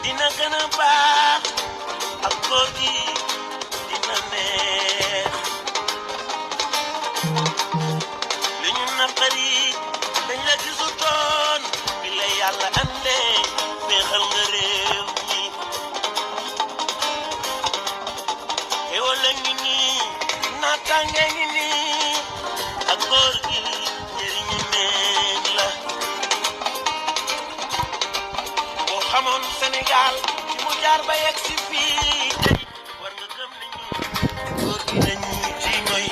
dina gën a baax ak góor gi dina neex li ñu naqari dañ la gisutoon bi la yàlla andee neexal nga réew mi xéwal la ngi nii naataange ngi nii ak góor gi njëriñu neen la boo xamoon Sénégal fi mu jaar ba yegg si fii tey war nga gëm ne ñu góor gi dañu ci ngoy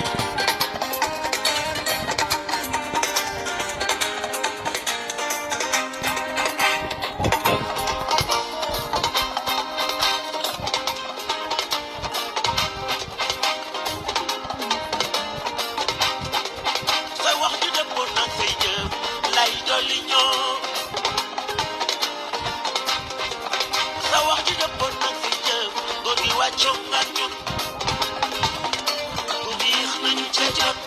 sa wax ju dëppoon nag say jëf lay dolli ñoo sa wax ju dëppoon nag say jëf góor gi wàccoo nga ñun góor gi yéex nañu ca jot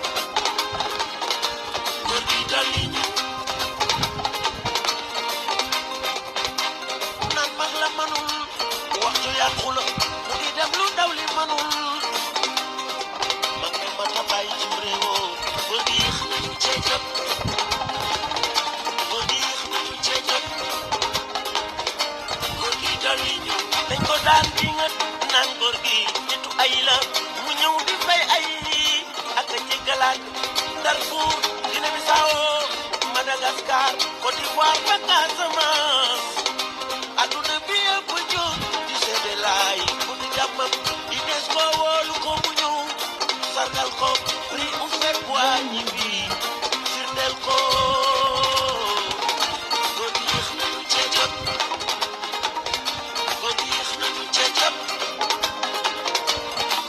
góor gi dolli ñu naan mag la manul waxtu yàqu la mu ngi dem lu ndaw li manul mag mi mën na bàyyi ci réewoo góor gi yéex nañu ca jot góor gi yéex nañu ca jot góor gi dolli ñu dañ ko daan di nga naan góor gi nitu ay la mu ñëw di fay ay ak a jéggalaat Darfour Guinée Bissau Madagascar Côte d'Ivoire ba Casamance adduna bi yëpp jóg di seede laay bu di jàmmam di des ko wóolu ko mu ñëw sargal ko prix u fekk waa ñibbi firndeel ko góor gi yéex nañu ca jot góor gi yéex nañu ca jot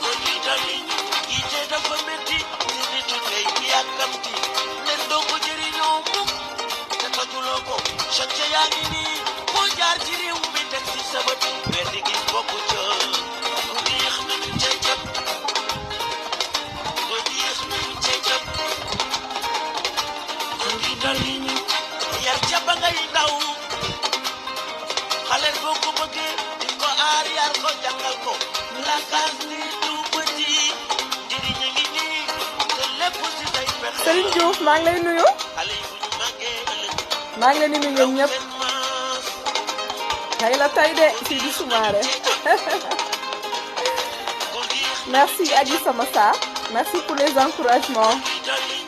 góor gi dolli ñu yitte dafa métti si nitu tey bi yàkkamti nen doo ko jëriñoo mukk te tojuloo ko chance yaa ngi nii boo jaar ci réew mi teg ci sa bët weer di gis bokku ca góor gi yéex nañu ca jot góor gi yéex nañu ca jot góor gi dolli ñu yar ca ba ngay ndaw xale boo ko bëggee di ko aar yar ko jàngal ko la case ni tout petit njëriñ a ngi nii te lépp si say pexe Serigne Diouf maa ngi lay nuyu xale yi bu ñu màggee ëllëg maa ngi leen di nuyu ñoom ñëpp seen maas tey la tey de Sidi Soumaré góor gi yéex merci Adji Sama Sarr merci pour les encouragements di dolli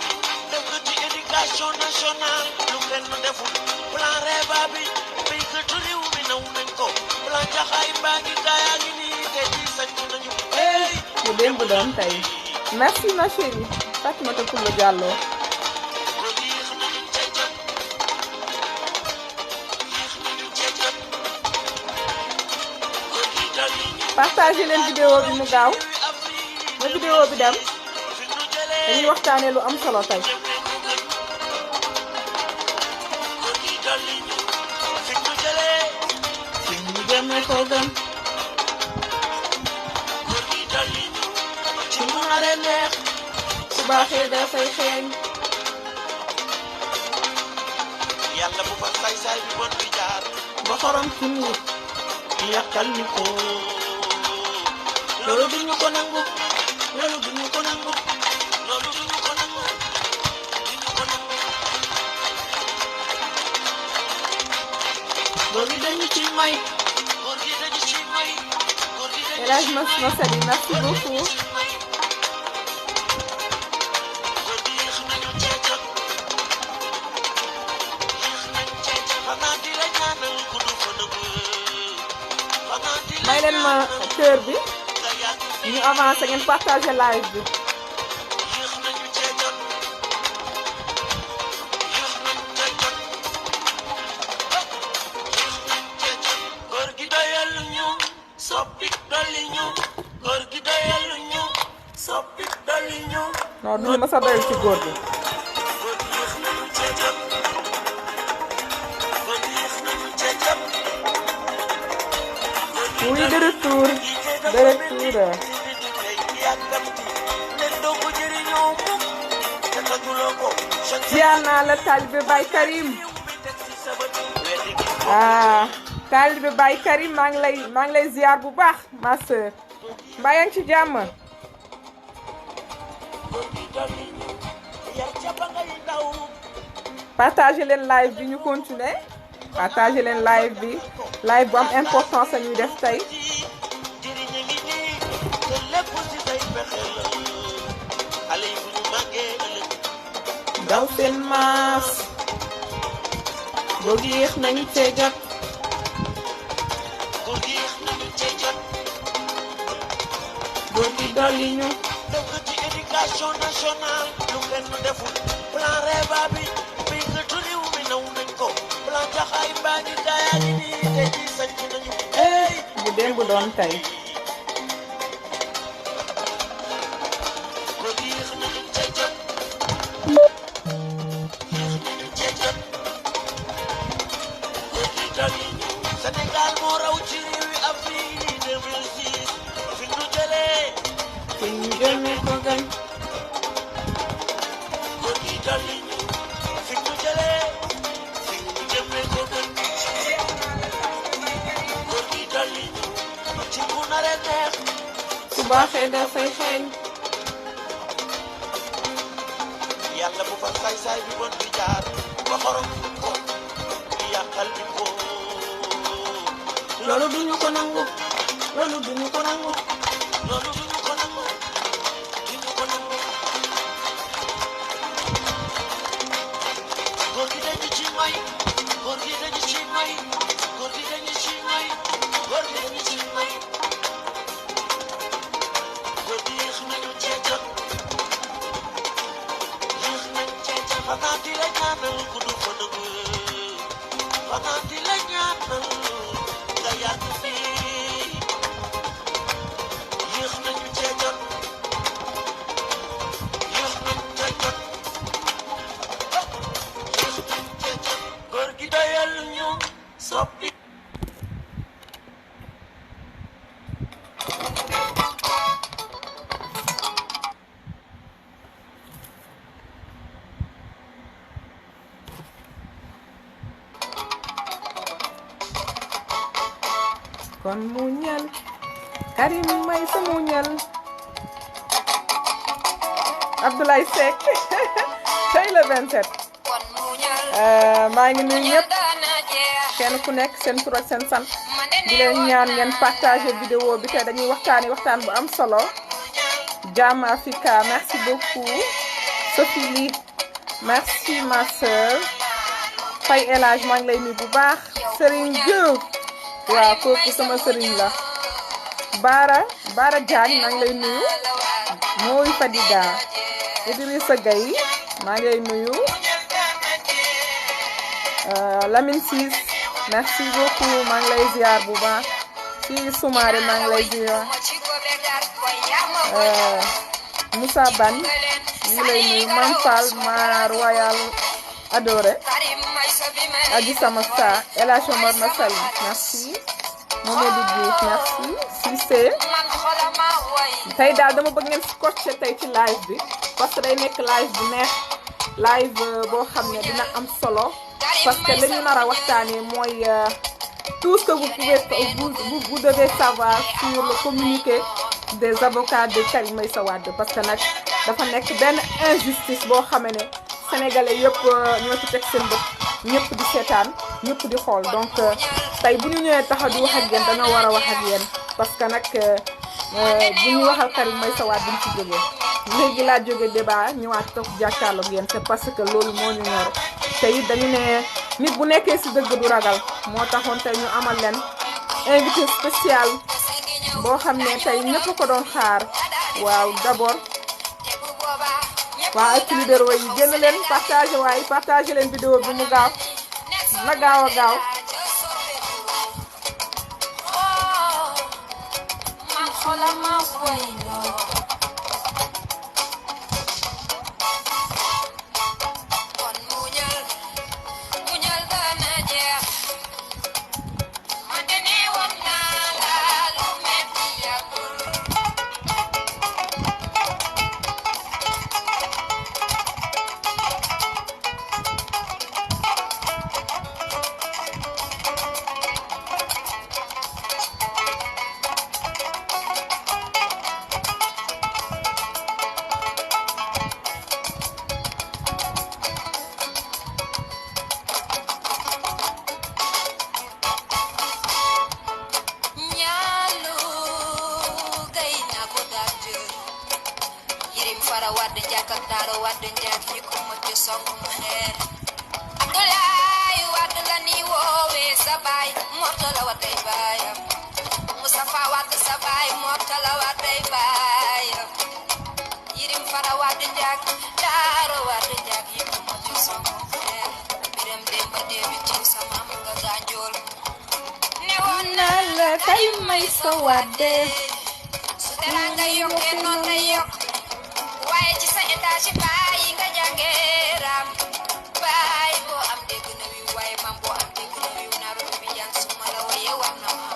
def ko ci éducation nationale lu kenn deful plan REVA bi béykatu réew mi naw nañ ko plan jaxaay mbaa ngi gaayaa ngi nii te ji sañ nañu hey bu démb doon tey merci ma chérie Fatimata Koulou Diallo góor gi yéex nañu ca jot yéex nañu ca jot góor gi dolli ñu partagé leen vidéo bi mu gaaw na vidéo bi dem fi nu jëlee dañuy waxtaanee lu am solo tey góor gi dolli ñu fi nu jëlee ñu jëmee ko gën góor gi dolli ñu ci mu nare neex su baaxee dafay xeeñ yàlla bu fa saay-saay bi bon bi jaar ba xorom ci nit yàqal ñu ko loolu duñu ko nangu loolu duñu ko nangu loolu duñu ko nangu duñu ko nangu góor gi dañu ci may góor gi dañu ci may góor gi dañu El Hadj Massaly merci beaucoup góor gi yéex nañu cee jot yéex nañu cee jot xanaa di la ñaanal gudd fan ak wér xanaa di la may leen ma ñaanal cœur bi nga yàgg fi ñu avancé ngeen partagé live bi yéex nañu cee jot yéex nañu cee jot yéex nañu cee jot góor gi doyal ñu soppi dolli ñu góor gi doyal ñu soppi dolli ñu non duñu mës a doyal ci góor gi góor gi yéex nañu cee jot góor gi yéex nañu cee jot oui de retour de retour ziar naa la taalibe Baye Karim ah taalibe Baye Karim maa ngi lay ziar bu baax ma sœur mbaa yaa ngi ci jàmm partagez leen live bi ñu continuer partagez leen live bi live bu am importance la ñuy def tey daw seen maas boo yéex nañu cee jot góor gi dolli ñu def nga ci éducation nationale lu kenn deful plan REVA bi bi nga tuliw mi naw nañ ko plan jaxaay baa ngi gaayaa ngi nii tey jii sañ nañu bu démb doon tey góor gi yéex nañu cee jot Sénégal moo raw ci réewi Afrique 2006 fi ñu jëlee fi ñu jëmee ko gañ góor gi dolli ñu fi ñu jëlee fi ñu jëmee ko gën góor gi dolli ñu ci ku nare neex su baaxee dafay xeeñ yàlla bu fa saay-saay bi bon bi jaar ba xorom ko yàqal bi ko loolu duñu ko nangu loolu duñu ko nangu loolu duñu ko nangu duñu ko nangu góor gi dañu ci may góor gi dañu ci may góor gi dañu ci may góor gi dañu ci may góor gi yéex nañu cee jot yéex nañu cee jot xanaa di la ñaanal gudd fan ak wér xanaa di la ñaanal nga yàgg fii yéex nañu cee jot yéex nañu cee jot yéex nañu cee jot góor gi doyal ñu soppi kon muñal Karim may sa muñal Abdoulaye Seck tey le 27 maa ngi nuyu ñëpp kenn ku nekk seen tur ak seen sant di leen ñaan ngeen partager vidéo bi te dañuy waxtaan bu am solo Jam Africa merci beaucoup Sophie Ly merci ma sœur Faye El Hadj maa ngi lay nuyu bu baax Serigne Diouf waaw kooku sama sëriñ la Bara Diagne maa ngi lay nuyu mooy Fadiga Idrissa Gaye maa ngi lay nuyu Lamine Ciss merci beaucoup maa ngi lay ziar bu baax ci Soumaré maa ngi lay ziar Moussa Bane maa ngi lay nuyu Mam Fall ma Royal Adoré Adji Sama Sa El Hadj Omar Masal merci Mamadou Diouf merci Cissé tey daal dama bëgg ngeen scotché tey ci live bi parce que day nekk live bu neex live boo xam ne dina am solo parce que li ñu nar a waxtaanee mooy tout ce que vous devez savoir sur le communiqué des avocats de Karim Meïssa Wade parce que nag dafa nekk benn injustice boo xamee ne sénégalais yëpp ñoo ci teg seen bët ñëpp di seetaan ñëpp di xool donc tey bu ñu ñëwee taxaw di wax ak yéen dañoo war a wax ak yéen parce que nag bu ñu waxal Karim Meïssa Wade duñ ci jógee léegi laa jóge débat ñëwaat toog jàkkaarloog yéen c'est parce que loolu moo ñu ñor te it dañu ne nit bu nekkee ci dëgg du ragal moo taxoon tey ñu amal leen invité spécial boo xam ne tey ñëpp ko doon xaar waaw d'abord waa ak leader yi génn leen partagé leen vidéo bi mu gaaw na gaaw a gaaw Fara Wade Ndiak ak Daaro Wade Ndiak ñi ko mujj song mu xeer Abdoulaye Wade la ni woowee sa baay Mortala Wade baayam Moustapha Wade sa baay Mortala Wade baayam Yirim Fara Wade Ndiak Daaro Wade Ndiak ñi ko mujj song mu xeer Biram Demba Debi Thiaw sa maam nga gaañool ne woon naa la kay may sa Wade su teranga yokkee noon lay yokk waaye ci sa étage baay nga jàngee ram baay boo am dégg na wi waaye mam boo am dégg na wi naru bi jàng su ma la waye war na ma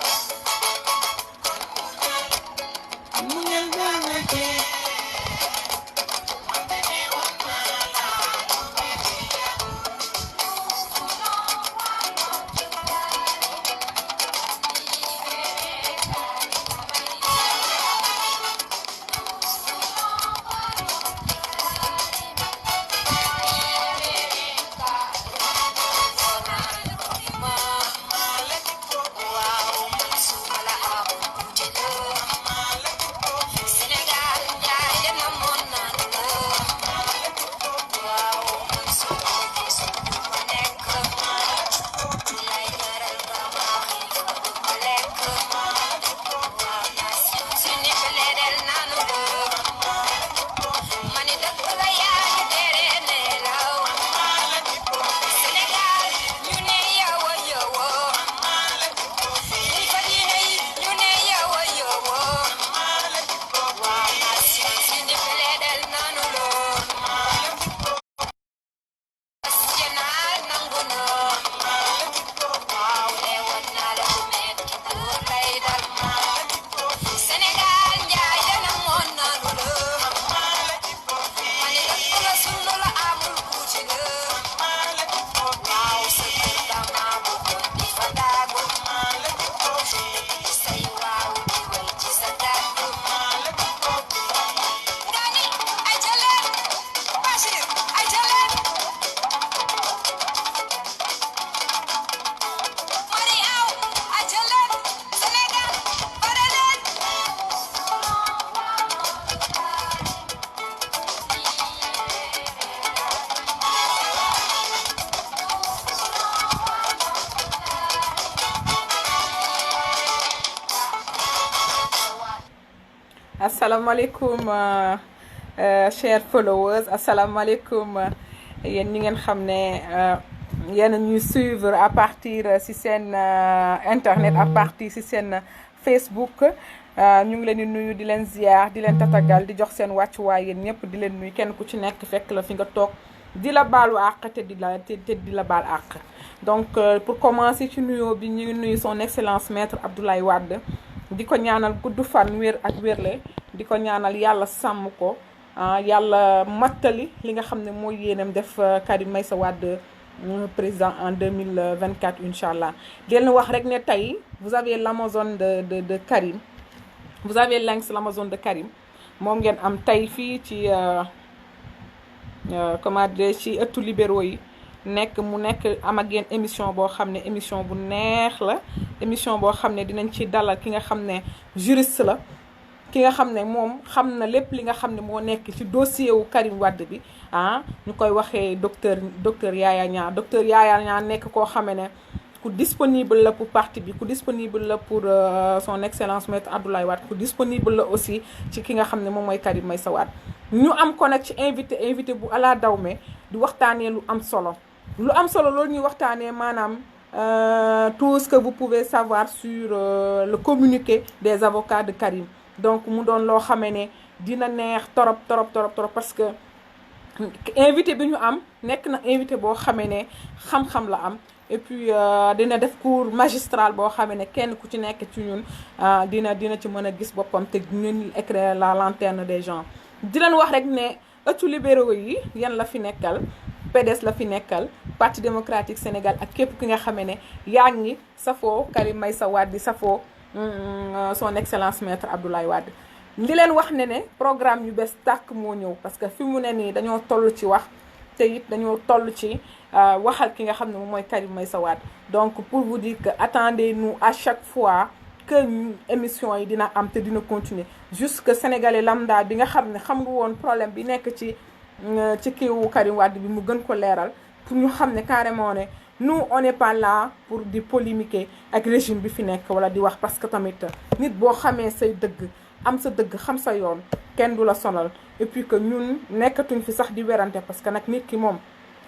asalaamaaleykum chers followers asalaamaaleykum yéen ñi ngeen xam ne yéen ñuy suivre à partir si seen internet à partir si seen Facebook ñu ngi leen di nuyu di leen ziar di leen tatagal di jox seen wàccuwaay yéen ñëpp di leen nuyu kenn ku ci nekk fekk la fi nga toog di la baalu àq te di la baal àq donc pour commencer ci nuyoo bi ñu ngi nuyu son excellence maître Abdoulaye Wade di ko ñaanal gudd fan wér ak wérle di ko ñaanal yàlla sàmm ko yàlla mattali li nga xam ne mooy yéenam def Karim Meïssa Wade président en 2024 incha allah di leen wax rek ne tey vous avez l'Amazone de Karim vous avez Lynx l'Amazone de Karim moom ngeen am tey fii ci comment dire ci ëttu libéraux yi nekk mu nekk am ak yéen émission boo xam ne émission bu neex la émission boo xam ne dinañ ci dalal ki nga xam ne juriste la ki nga xam ne moom xam na lépp li nga xam ne moo nekk ci dossier wu Karim Wade bi ñu koy waxee docteur Yaya Niang docteur Yaya Niang nekk koo xame ne ku disponible la pour parti bi ku disponible la pour son excellence maître Abdoulaye Wade ku disponible la aussi ci ki nga xam ne moom mooy Karim Meïssa Wade ñu am ko nag ci invité bu ala dawme di waxtaanee lu am solo loolu ñuy waxtaanee maanaam tout ce que vous pouvez savoir sur le communiqué des avocats de Karim donc mu doon loo xamee ne dina neex torop parce que invité bi ñu am nekk na invité boo xamee ne xam-xam la am et puis dina def cours magistral boo xamee ne kenn ku ci nekk ci ñun dina ci mën a gis boppam te ñun éclairer la lanterne des gens di leen wax rek ne ëttu libéraux yi yan la fi nekkal PDS la fi nekkal Parti démocratique Sénégal ak képp ki nga xamee ne yaa ngi safoo Karim Meïssa Wade di safoo son excellence maître Abdoulaye Wade li leen wax ne programme yu bees tàkk moo ñëw parce que fi mu ne nii dañoo toll ci wax te it dañoo toll ci waxal ki nga xam ne moom mooy Karim Meïssa Wade donc pour vous dire que attendez-nous à chaque fois que émission yi dina am te dina continuer juste que sénégalais lambda bi nga xam ne xam nga woon problème bi nekk ci kiiwu Karim Wade bi mu gën ko leeral pour ñu xam ne carrément ne nous on n'est pas là pour di polémiquer ak régime bi fi nekk wala di wax parce que tamit nit boo xamee say dëgg am sa dëgg xam sa yoon kenn du la sonal et puis que ñun nekkatuñ fi sax di werante parce que nag nit ki moom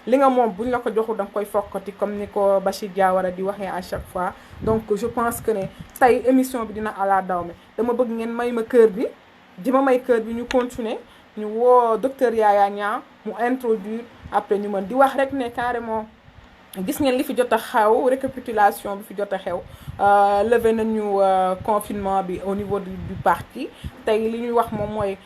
li nga moom buñ la ko joxul da nga koy fokkati comme ni ko Bachir Diawara di waxee à chaque fois donc je pense que ne tey émission bi dina ala dawme dama bëgg ngeen may ma kër bi di ma may kër bi ñu continuer ñu woo docteur Yaya Niang mu introduire après ñu mën di wax rek ne carrément gis ngeen li fi jot a xew récapitulation bi fi jot a xew levé nañu confinement bi au niveau du parti tey li ñuy wax moom mooy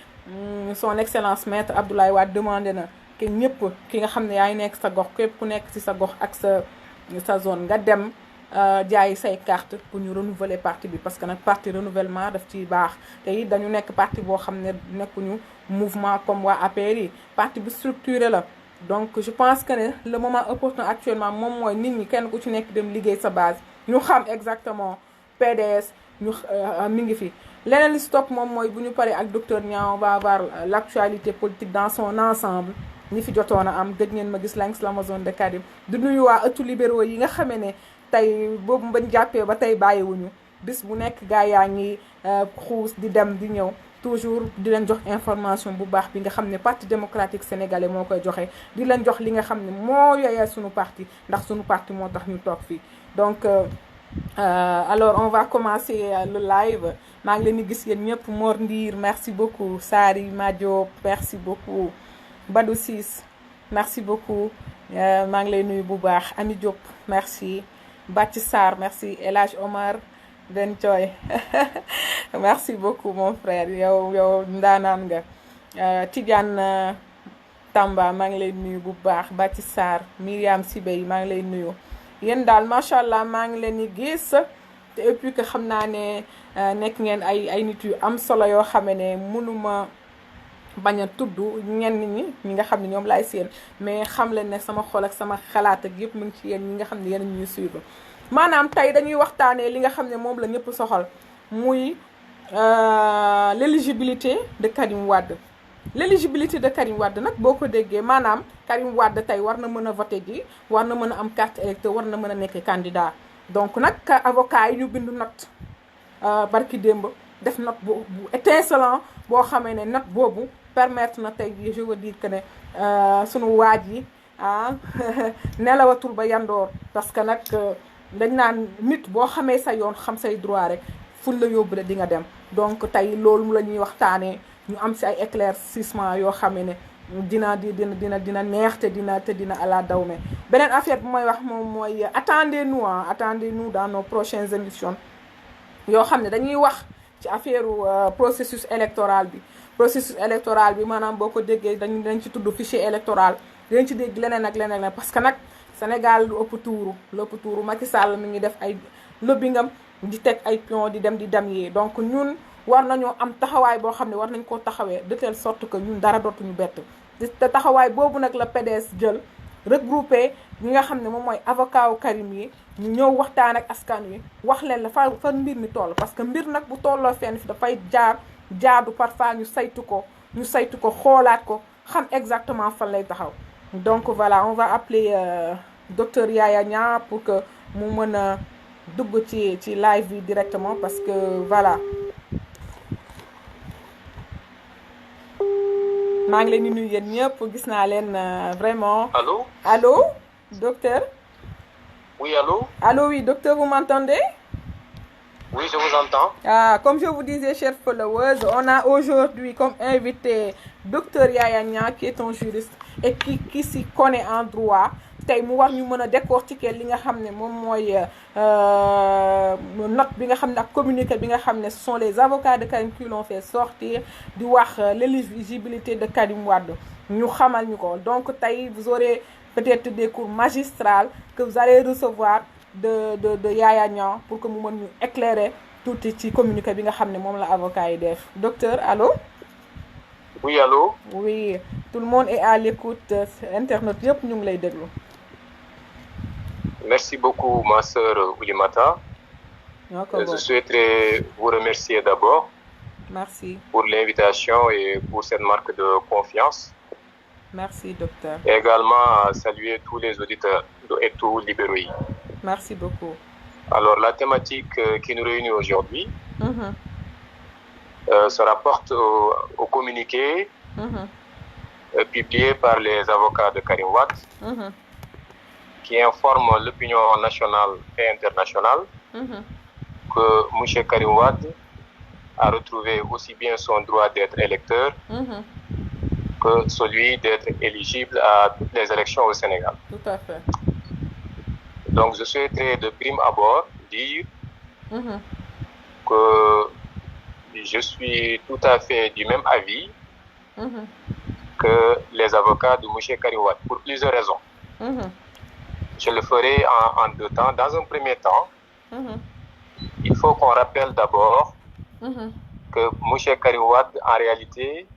son excellence maître Abdoulaye Wade demandé na que ñëpp ki nga xam ne yaay nekk sa gox képp ku nekk ci sa gox ak sa zone nga dem jaay say carte pour ñu renouveler parti bi parce que nag parti renouvellement daf ci baax te it dañu nekk parti boo xam ne nekkuñu mouvement comme waa APR yi parti bu structuré la donc je pense que ne le moment opportun actuellement moom mooy nit ñi kenn ku ci nekk dem liggéey sa base ñu xam exactement PDS ñu mi ngi fi leneen li stop moom mooy bu ñu paree ak docteur Niang on va voir l'actualité politique dans son ensemble ñi fi jotoon a am gëj ngeen ma gis l'Amazone de Karim du nuyu waa ëttu libéraux yi nga xamee ne tey boobu bañ jàppee ba tey bàyyiwuñu bis bu nekk gaa yaa ngi xuus di dem di ñëw toujours di leen jox information bu baax bi nga xam ne parti démocratique sénégalais moo koy joxe di leen jox li nga xam ne moo yooyee suñu parti ndax suñu parti moo tax ñu toog fii donc alors on va commencer le live maa ngi leen di gis yéen ñëpp Mor Ndiir merci beaucoup Sari Madio merci beaucoup Badou Ciss merci beaucoup maa ngi lay nuyu bu baax Ami Diop merci Bàcc Sarr merci El Hadj Omar Den Coy merci beaucoup mon frère yow ndaanaan nga Tidiane Tamba maa ngi lay nuyu bu baax Bàcc Sarr Myriam Sibey maa ngi lay nuyu yéen daal macha allah maa ngi leen di gis te et puis que xam naa ne nekk ngeen ay nit yu am solo yoo xam ne mënuma bañ a tudd ñenn ñi nga xam ne ñoom laay seen mais xam leen ne sama xol ak sama xalaat ak yëpp mu ngi ci yéen ñi nga xam ne yéen ñuy suivre maanaam tey dañuy waxtaanee li nga xam ne moom la ñëpp soxal muy l'éligibilité de Karim Wade. L'éligibilité de Karim Wade nag boo ko déggee maanaam Karim Wade tey war na mën a voter ji war na mën a am carte électeur war na mën a nekk candidat donc nag avocat yi ñu bindu note barki démb def note bu étincelant boo xamee ne note boobu permettre na tey je veux dire que ne sunu waaj yi nelawatul ba yandoor parce que nag dañ naan nit boo xamee sa yoon xam say droit rek fuñ la yóbbu de di nga dem donc tey loolu la ñuy waxtaanee ñu am si ay éclaircissement yoo xam ne dina neex te dina ala dawme beneen affaire bi mooy wax moom mooy attendez-nous dans nos prochaines émissions yoo xam ne dañuy wax ci affaire processus électoral bi maanaam boo ko déggee dañ ci tudd fichier électoral dañ ci dégg leneen ak leneen parce que nag Sénégal lu ëpp tuuru Macky Sall mi ngi def ay lobbyingam di teg ay pion di dem yee donc ñun war nañoo am taxawaay boo xam ne war nañ koo taxawee de telle sorte que ñun dara dootuñu bett te taxawaay boobu nag la PDS jël regroupé ñi nga xam ne moom mooy avocat wu Karim yi ñu ñëw waxtaan ak askan wi wax leen la fa mbir mi toll parce que mbir nag bu tolloo fenn fi dafay jaadu parfois ñu saytu ko xoolaat ko xam exactement fan lay taxaw donc voilà on va appeler docteur Yaya Niang pour que mu mën a dugg ci live bi directement parce que voilà maa ngi leen di nuyu yéen ñëpp gis naa leen vraiment. Allô docteur. Oui, allô. Allô, oui, docteur, vous m'entendez? Oui, je vous entends. Comme je vous disais, chers followers, on a aujourd'hui comme invité docteur Yaya Niang qui est un juriste et qui s'y connaît en droit. tey mu war ñu mën a décortiquer li nga xam ne moom mooy note bi nga xam ne ak communiqué bi nga xam ne ce sont les avocats de Karim qui l'ont fait sortir di wax l'éligibilité de Karim Wade ñu xamal ñu ko donc tey vous aurez peut-être des cours magistrales que vous allez recevoir de Yaya Niang pour que mu mën ñu éclairer tuuti ci communiqué bi nga xam ne moom la avocat yi def docteur allô. Oui, allô. Oui, tout le monde est à l'écoute internaute yëpp ñu ngi lay déglu. Merci beaucoup ma sœur Oulimata. Je souhaiterais vous remercier d'abord. Merci. Pour l'invitation et pour cette marque de confiance. Merci, docteur. Et également saluer tous les auditeurs et tous libéraux. Merci beaucoup. Alors, la thématique qui nous réunit aujourd'hui se rapporte au communiqué publié par les avocats de Karim Wade qui informe l'opinion nationale et internationale que M. Karim Wade a retrouvé aussi bien son droit d'être électeur que celui d'être éligible à toutes les élections au Sénégal. Tout à fait. Donc, je souhaiterais de prime abord dire que je suis tout à fait du même avis que les avocats de M. Karim Wade, pour plusieurs raisons. Je le ferai en deux temps. Dans un premier temps, il faut qu'on rappelle d'abord que M. Karim Wade, en réalité,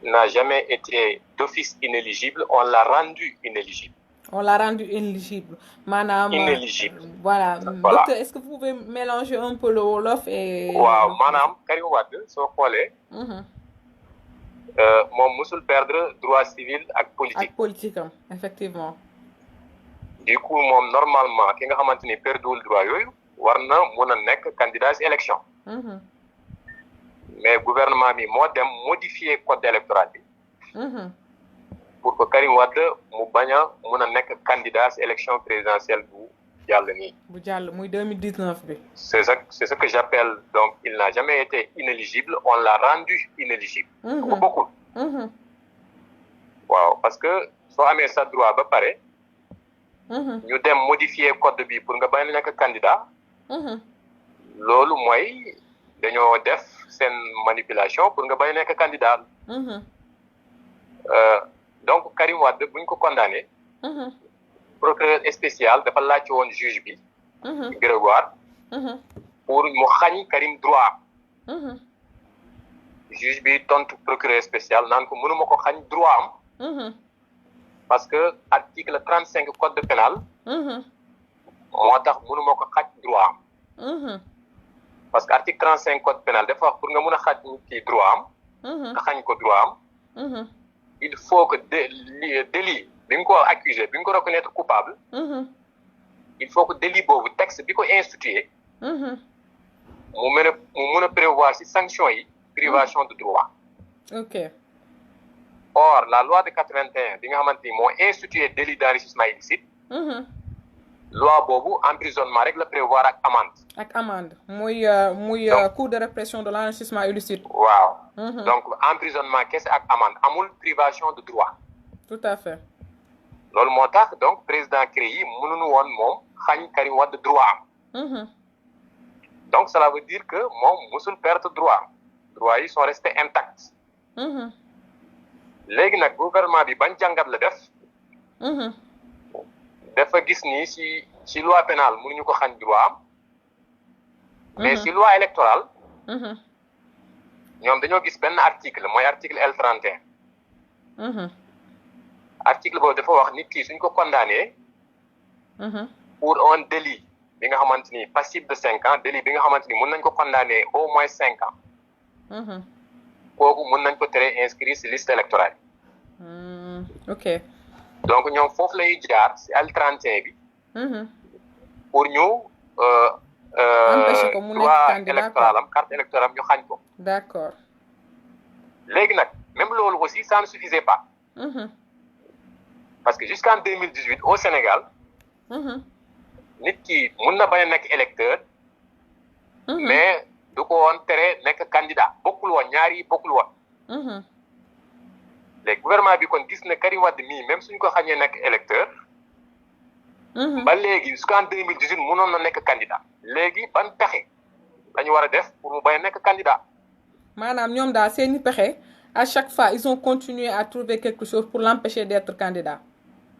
n'a jamais été d'office inéligible. On l'a rendu inéligible. On l'a rendu inéligible. Madame, inéligible. Voilà. Docteur, est-ce que vous pouvez mélanger un peu le Wolof et... Waaw, Madame Karim Wade, soo xoolee. Moom musul perdre droit civil ak politique. Ak politique am, effectivement. Du coup, moom normalement, ki nga xamante ni perduwul droit yooyu, war na mun a nekk candidat si élection. Mais gouvernement bi moo dem modifier code électoral bi. Pour que Karim Wade mu bañ a mun a nekk candidat si élection présidentielle bu jàll nii. Bu jàll muy 2019 bi. C'est ce que j'appelle, donc il n'a jamais été inéligible, on l'a rendu inéligible. Beaucoup. Waaw, parce que soo amee sa droit ba pare. ñu dem modifier code bi pour nga bañ a nekk candidat. Loolu mooy dañoo def seen manipulation pour nga bañ a nekk candidat. Donc Karim Wade buñ ko condamné. Procureur spécial dafa laajte woon juge bi. Grégoire. pour mu xañ Karim droit. Juge bi tontu procureur spécial naan ko mënuma ko xañ droit am. Parce que article 35 code pénal. moo tax mënuma ko xañ droit am. Parce que article 35 code pénal dafa wax pour nga mën a xañ nit ki droit am. nga xañ ko droit am. il faut que délit bi nga ko accusé bi nga ko reconnaître coupable. il faut que délit boobu texte bi ko institué. mu mën a prévoir ci sanction yi privation de droit. Ok. Or la loi de 81 bi nga xamante ni moo institué délit d'enrichissement illicite. loi boobu emprisonnement rek la prévoir ak amende. ak amende muy cour de répression de l'enrichissement illicite. waaw. Donc emprisonnement kese ak amende amul privation de droit. Tout à fait. loolu moo tax donc président CREI mënuñu woon moom xañ Karim Wade droit am. Donc cela veut dire que moom musul perdre droit yi sont restés intacts. léegi nag gouvernement bi bañ jàngat la def. dafa gis ni si loi pénale mënuñu ko xañ droit am. mais si loi électorale. ñoom dañoo gis benn article mooy article L31. article boobu dafa wax nit ki suñ ko condamné. pour un délit bi nga xamante ni passible de 5 ans délit bi nga xamante ni mën nañ ko condamné au moins 5 ans. kooku mën nañ ko tere inscrit ci liste électorale. Ok. donc ñoom foofu lay jaar ci L31 bi. pour ñu. empêcher ko mu nekk candidat électoral am carte électorale am ñu xañ ko. D'accord. léegi nag même loolu aussi ça ne suffisait pas. Parce que jusqu'en 2018 au Sénégal. nit ki mun na bañ a nekk électeur. mais du ko woon tere nekk candidat bokkul woon ñaar yi bokkul woon. léegi gouvernement bi kon gis na Karim Wade mii même suñ ko xañee nekk électeur. ba léegi jusqu'en 2018 munoon na nekk candidat. léegi ban pexe la ñu war a def pour mu bañ a nekk candidat. maanaam ñoom daal seeni pexe à chaque fois ils ont continué à trouver quelque chose pour l'empêcher d'être candidat.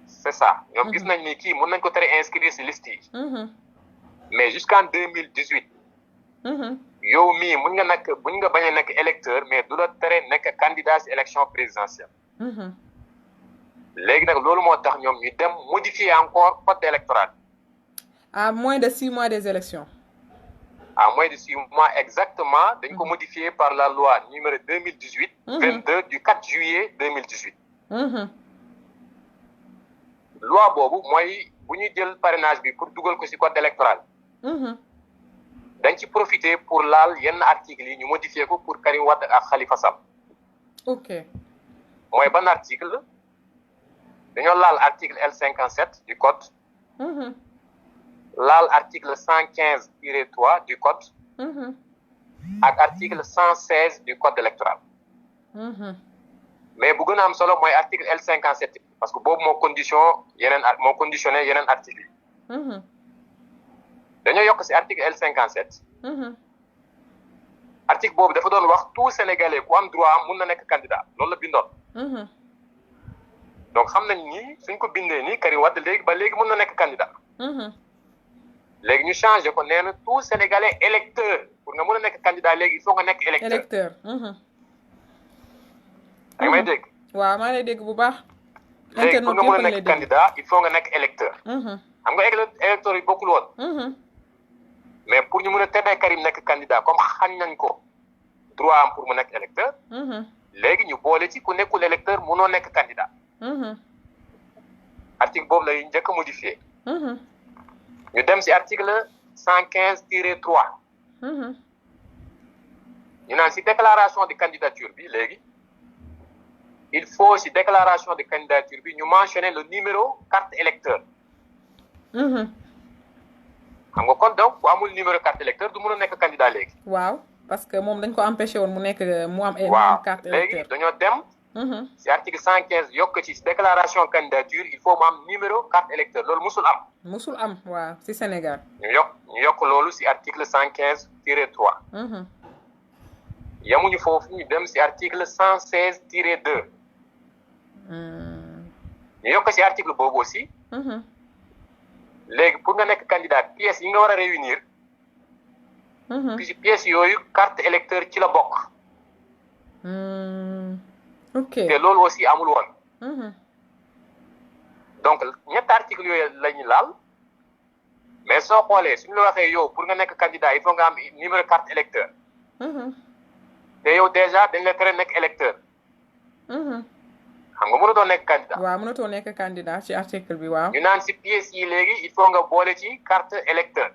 C'est ça ñoom gis nañ ni kii mën nañ ko tere inscrire ci liste yi. mais jusqu'en 2018. yow mii mun nga bañ a nekk électeur mais du la tere nekk candidat ci élection présidentielle. léegi nag loolu moo tax ñoom ñu dem modifier encore code électoral. À moins de 6 mois des élections. À moins de 6 mois exactement, dañ ko modifié par la loi numéro 2018 22 du 4 juillet 2018. Loi boobu mooy bu ñuy jël parrainage bi pour dugal ko ci code électoral. dañ ci profiter pour laal yenn articles yi ñu modifié ko pour Karim Wade ak Khalifa Sall. ok. mooy ban article dañoo laal article L57 du code. laal article 115-3 du code. ak article 116 du code électoral. mais bu gën a am solo mooy article L57 parce que boobu moo conditionné yeneen article yi. dañoo yokk ci article L57. article boobu dafa doon wax tout Sénégalais ku am droit mun na nekk candidat loolu la bindoon. donc xam nañ ni suñ ko bindee nii Karim Wade léegi mun na nekk candidat. léegi ñu changé ko nee na tout Sénégalais électeur pour nga mun a nekk candidat léegi il faut nga nekk électeur. da nga may dégg. waaw maa lay dégg bu baax. léegi pour nga mun a nekk candidat il faut nga nekk électeur. xam nga électeurs yi bokkul woon. mais pour ñu mun a teree Karim nekk candidat comme xañ nañ ko droit am pour mu nekk électeur. léegi ñu boole ci ku nekkul électeur munoo nekk candidat. article boobu lay njëkk a modifié. ñu dem ci article 115-3. ñu naan ci déclaration de candidature bi léegi il faut ci déclaration de candidature bi ñu mentionner le numéro carte électeur. xam nga kon donc ku amul numéro carte électeur du mën a nekk candidat léegi. waaw parce que moom dañ ko empêché woon mu nekk mu am. carte électeur léegi dañoo dem. ci article 115 yokk ci déclaration candidature il faut mu am numéro carte électeur loolu musul am. musul am waaw ci Sénégal. ñu yokk loolu ci article 115-3. yamuñu foofu ñu dem ci article 116-2. ñu yokk ci article boobu aussi. léegi pour nga nekk candidat pièces yi nga war a réunir. pièces yooyu carte électeur ci la bokk. ok te loolu aussi amul woon. donc ñetti article yooyu la ñu laal mais soo xoolee suñu la waxee yow pour nga nekk candidat il faut nga am numéro carte électeur. te yow déjà dañ la tere nekk électeur. xam nga mënatoo nekk candidat. waaw mënatoo nekk candidat ci article bi waaw. ñu naan ci pièces yi léegi il faut nga boole ci carte électeur.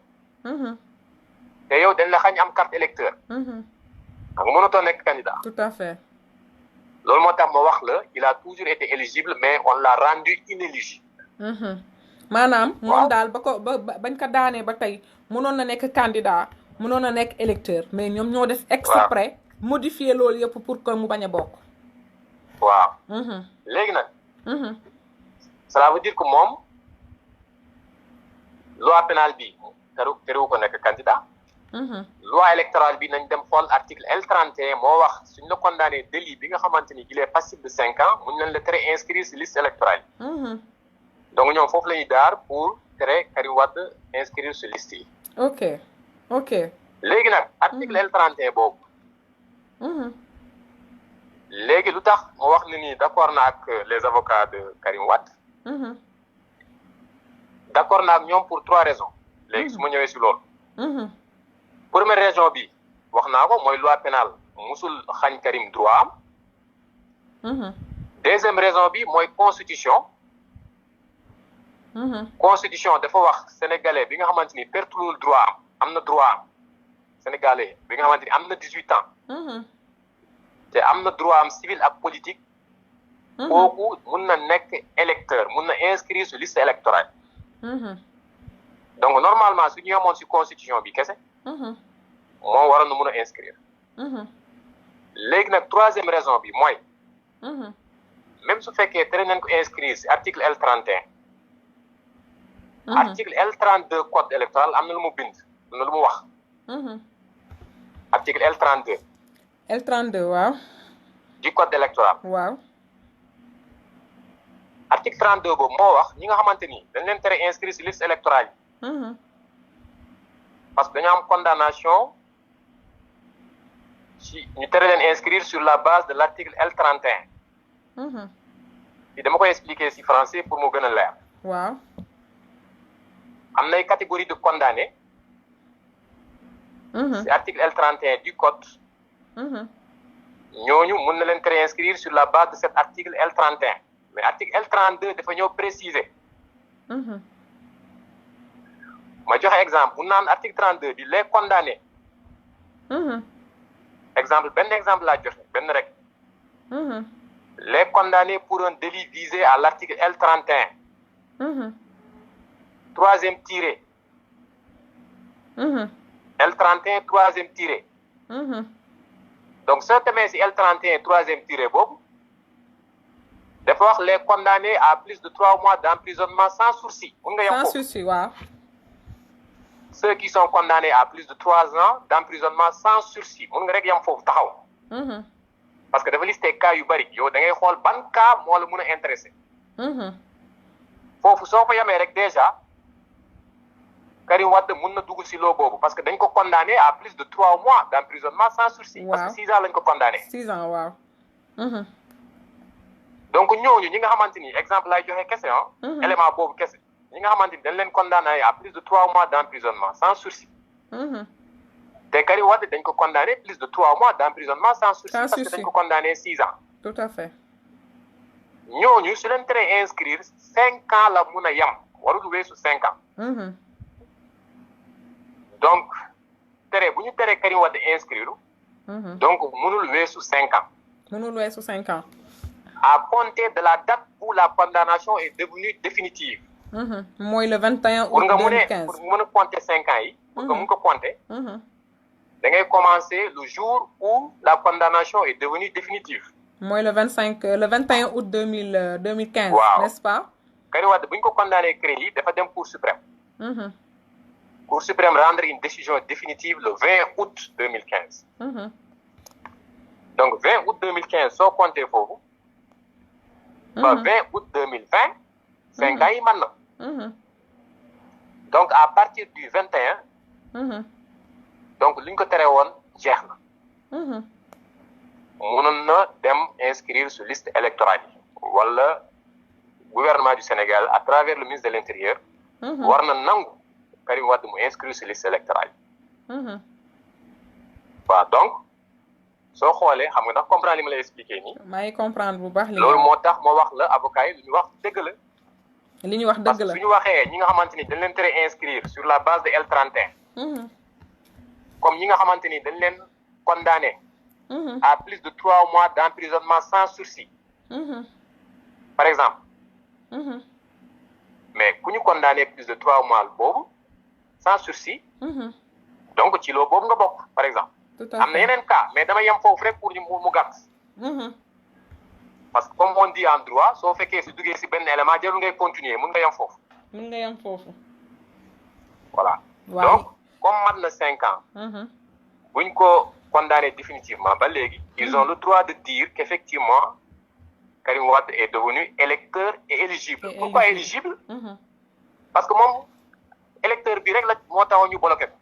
te yow dañ la xañ am carte électeur. xam nga mënatoo nekk candidat. tout à fait. loolu moo tax ma wax la il a toujours été éligible mais on l'a rendu inéligible. maanaam. moom daal bañ ko daanee ba tey mënoon na nekk candidat mënoon na nekk électeur mais ñoom ñoo def exprès modifier loolu yëpp pour que mu bañ a bokk. waaw. léegi nag. cela veut dire que moom loi pénale bi terewu ko nekk candidat. loi électorale bi nañ dem xool article L31 moo wax suñ la condamné délit bi nga xamante ni il est passible de 5 ans mun nañ la tere inscrire ci liste électorale yi. donc ñoom foofu la ñuy daar pour tere Karim Wade inscrire ci liste yi. ok. léegi nag article L31 boobu. léegi lu tax ma wax ne nii d'accord naa ak les avocats de Karim Wade. d'accord naa ak ñoom pour 3 raisons. léegi su ma ñëwee ci loolu. première raison bi wax naa ko mooy loi pénale musul xañ Karim droit am. deuxième raison bi mooy constitution. constitution dafa wax sénégalais bi nga xamante ni pertul droit am na droit am sénégalais bi nga xamante ni am na 18 ans. te am na droit am civil ak politique. kooku mun na nekk électeur mun na inscrire sur liste électorale. donc normalement su ñu yemoon ci constitution bi kese. moo waroon na mun a inscrire. léegi nag troisième raison bi mooy. même su fekkee tere nañ ko inscrire ci article L31. article L32 code électoral am na lu mu bind am na lu mu wax. article L32. L32 waaw. du code électoral. waaw. article 32 boobu moo wax ñi nga xamante ni dañ leen tere inscrit ci liste électorale yi. parce que dañoo am condamnation ci ñu tere leen inscrire sur la base de l'article L31. fii dama koy expliquer ci français pour mu gën a leer. waaw. am nay catégorie de condamnés. C'est article L31 du code. ñooñu mën na leen réinscrire sur la base de cet article L31 mais article L32 dafa ñëw préciser. ma joxe exemple bu naan article 32 bi les condamnés. exemple benn exemple laa joxe benn rek. les condamnés pour un délit visé à l'article L31. Troisième tiré. L31 troisième tiré. donc soo demee si L31 troisième tiré boobu dafa wax les condamnés à plus de 3 mois d'emprisonnement sans sursis. mun nga yem foofu sans sursis waaw. ceux qui sont condamnés à plus de 3 ans d'emprisonnement sans sursis mun nga rek yem foofu taxaw. parce que dafa listé cas yu bari yow da ngay xool ban cas moo la mun a intéressé. foofu soo fa yemee rek déjà Karim Wade mun na dugg si loo boobu parce que dañ ko condamné à plus de 3 mois d'emprisonnement sans sursis. Wow. parce que 6 ans lañ ko condamné. 6 ans waaw. donc ñooñu ñi nga xamante ni exemple lay joxe kese ah. élément boobu kese ñi nga xamante ni dañ leen condamné à plus de 3 mois d'emprisonnement sans sursis. te Karim Wade dañ ko condamné plus de 3 mois d'emprisonnement sans sursis. parce que dañ ko condamné 6 ans. tout à fait. ñooñu su leen teree inscrire 5 ans la mun a yem warul weesu 5 ans. donc tere bu ñu teree Karim Wade inscrire. donc mënul weesu 5 ans. mënul weesu 5 ans. à compter de la date où la condamnation est devenue définitive. mooy le 21 août 2015 pour mën a compter 5 ans yi. pour que mun ko compter. da ngay commencer le jour où la condamnation est devenue définitive. mooy le 21 août 2015. waaw n'est-ce pas. Karim Wade bu ñu ko condamné CREI dafa dem Cour suprême. Cour suprême rendre une décision définitive le 20 août 2015. donc 20 août 2015 soo compter foofu. ba 20 août 2020. 5 ans yi mën na. donc à partir du 21. donc li ñu ko tere woon jeex na. mënoon na dem inscrire sur liste électorale yi. wala gouvernement du Sénégal à travers le ministre de l'Intérieur. war na nangu Karim Wade mu inscrire sur liste électorale yi. waaw donc soo xoolee xam nga ndax comprendre li ma lay expliquer nii. maa ngi comprendre bu baax. loolu moo tax ma wax la avocat yi lu ñu wax dëgg la. li ñu wax dëgg la parce que su ñu waxee ñi nga xamante ni dañ leen tere inscrire sur la base de L31. comme ñi nga xamante ni dañ leen condamné. à plus de 3 mois d'emprisonnement sans sursis. par exemple. mais ku ñu condamné plus de 3 mois boobu sans sursis. donc ci loo boobu nga bokk par exemple. am na yeneen cas mais dama yem foofu rek pour ñu mu gàtt. parce que comme on dit en droit soo fekkee si duggee si benn élément jarul ngay continuer mun nga yem foofu. mun nga yem foofu. voilà. waaw donc comme mat na 5 ans. buñ ko condamné définitivement ba léegi. ils ont le droit de dire qu'effectivement Karim Wade est devenu électeur et éligible. Pourquoi éligible? parce que moom électeur bi rek la moo taxoon ñu bloqué ko.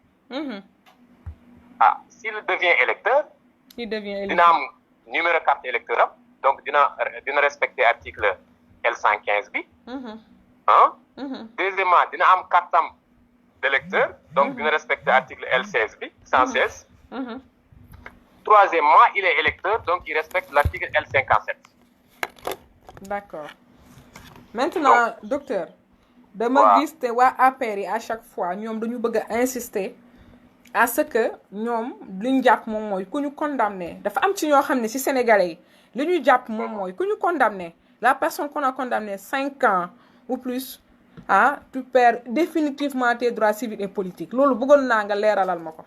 ah s'il devient électeur. dina am numéro carte électeur am donc dina respecter article L115 bi. deuxièmement dina am carte am d'électeur donc dina respecter article L16 bi 116. troisièmement il est électeur donc il respecte l'article L57. d'accord maintenant donc, docteur. dama gis te waa APR yi à chaque fois ñoom dañu bëgg a insister à ce que ñoom li ñu jàpp moom mooy ku ñu condamné dafa am ci ñoo xam ne ci sénégalais yi li ñuy jàpp moom mooy ku ñu condamné la personne qu'on a condamné 5 ans ou plus tu perds définitivement tes droits civils et politiques loolu bëggoon naa nga leeralal ma ko.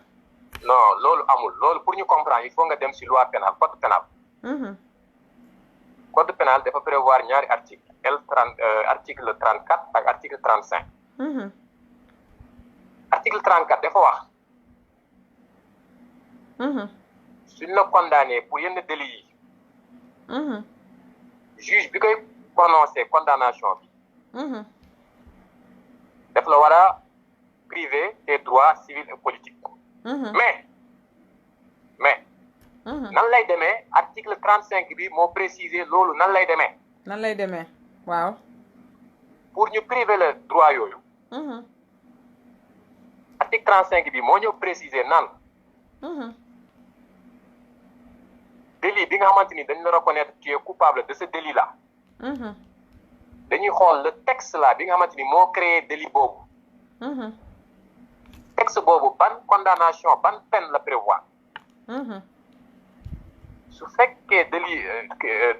non loolu amul loolu pour ñu comprendre il faut nga dem ci loi pénale code pénal. code pénal dafa prévoir ñaari article article 34 ak article 35. article 34 dafa wax. suñ la condamné pour yenn délits yi. juge bi koy prononcé condamnation bi. daf la war a priver des droits civils et politiques. mais nan lay demee article 35 bi moo préciser loolu nan lay demee. nan lay demee waaw. pour ñu priver le droit yooyu. article 35 bi moo ñëw préciser naan délit bi nga xamante ni dañ la reconnaître tu es coupable de ce délit là dañuy xool le texte là bi nga xamante ni moo créé délit boobu texte boobu ban condamnation ban peine la prévoir su fekkee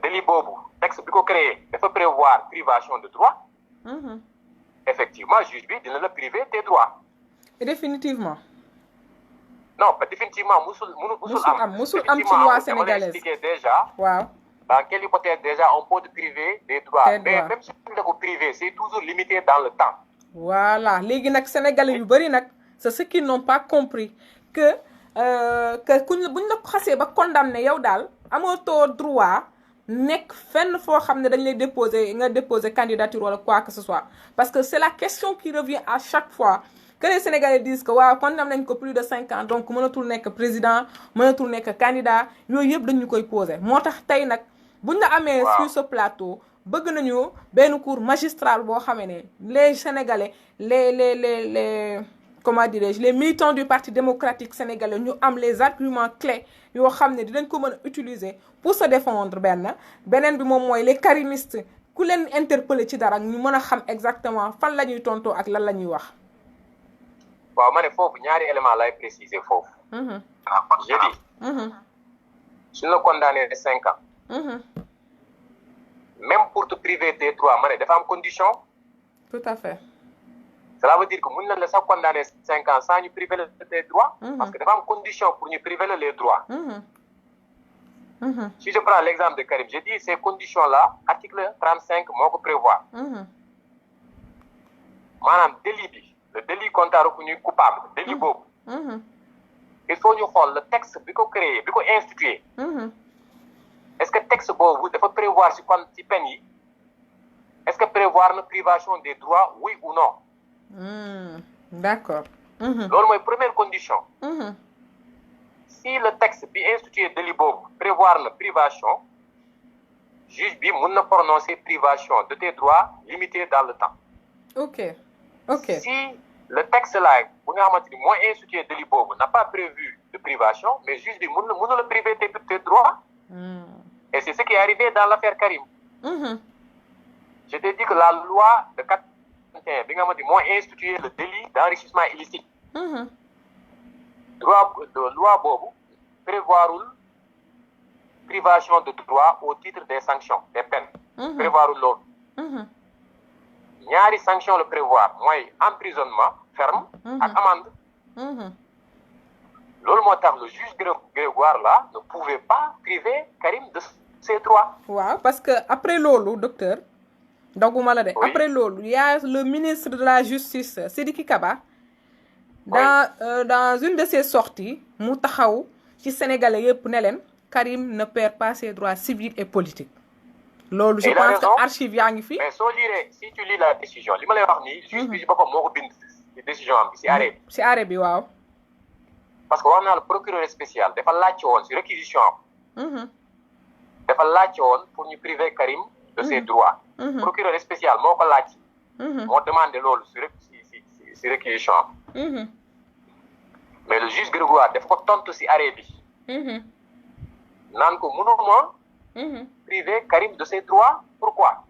délit boobu texte bi ko créé dafa prévoir privation de droit effectivement juge bi dina la priver tes droits définitivement non pas définitivement musul am ci loi sénégalaise expliqué déjà waaw dans quelle hypothèse déjà on peut te priver des droits mais même si on ko privé c'est toujours limité dans le temps voilà léegi nag sénégalais yu bëri nag c'est ce qu'ils n'ont pas compris que buñ la xasee ba condamné yow daal amatoo droit nekk fenn foo xam ne dañ lay déposer candidature wala quoi que ce soit parce que c'est la question qui revient à chaque fois que les Sénégalais disent que waaw condamné nañ ko plus de 5 ans donc mënatul nekk président mënatul nekk candidat yooyu yëpp dañu koy poser moo tax tey nag buñ la amee sur ce plateau bëgg nañu benn cours magistral boo xamee ne les Sénégalais les comment dirais-je les militants du Parti démocratique sénégalais ñu am les arguments clés yoo xam ne dinañ ko mën a utiliser pour se défendre beneen bi moom mooy les karimistes ku leen interpeller ci dara ñu mën a xam exactement fan la ñuy tontoo ak lan la ñuy wax. waaw ma ne foofu ñaari élément lay préciser foofu. je dis. suñu la condamné 5 ans. même pour te priver des droits ma ne dafa am condition. tout à fait. cela veut dire que mun na la sax condamné 5 ans sans ñu priver les droits. parce que dafa am condition pour ñu priver les droits. Si je prends l'exemple de Karim je dis ces conditions là article 35 moo ko prévoir. maanaam délit bi le délit qu'on t'a reconnu coupable délit boobu. il faut ñu xool le texte bi ko créé bi ko institué. est-ce que texte boobu dafa prévoir ci peine yi est-ce que prévoir na privation des droits oui ou non. D'accord. loolu mooy première condition. Si le texte bi institué délit boobu prévoir na privation juge bi mun na prononcer privation de tes droits limités dans le temps. Ok. Si le texte là bu nga xamante ni mooy institué délit boobu n'a pas prévu de privation mais juge bi mun na la priver tes droits. Et c'est ce qui est arrivé dans l'affaire Karim. Je t'ai dit que la loi de 81 bi nga xamante ni mooy institué le délit d'enrichissement illicite. loi boobu prévoirul privation de droit au titre des sanctions des peines. prévoirul loolu. ñaari sanction le prévoir mooy emprisonnement ferme ak amende. loolu moo tax le juge Grégoire là ne pouvait pas priver Karim de ses droits. waaw parce que après loolu docteur doguma la de. Oui. Après loolu y a le ministre de la justice Sidiki Kaba. dans une de ses sorties mu taxaw ci sénégalais yëpp ne leen Karim ne perd pas ses droits civils et politiques. loolu je pense que archive yaa ngi fi. mais soo lire si tu lis la décision li ma lay wax nii. juge bi boppam moo ko bind ci décision am bi ci arrêt bi. ci arrêt bi waaw. parce que wax naa la procureur spécial dafa laajte woon ci réquisition am. dafa laajte woon pour ñu priver Karim de ses droits. procureur spécial moo ko laaj. moo demandé loolu ci réquisition am. mais le juge Grégoire dafa ko tontu ci arrêt bi. naan ko mënuma priver Karim de ses droits pourquoi.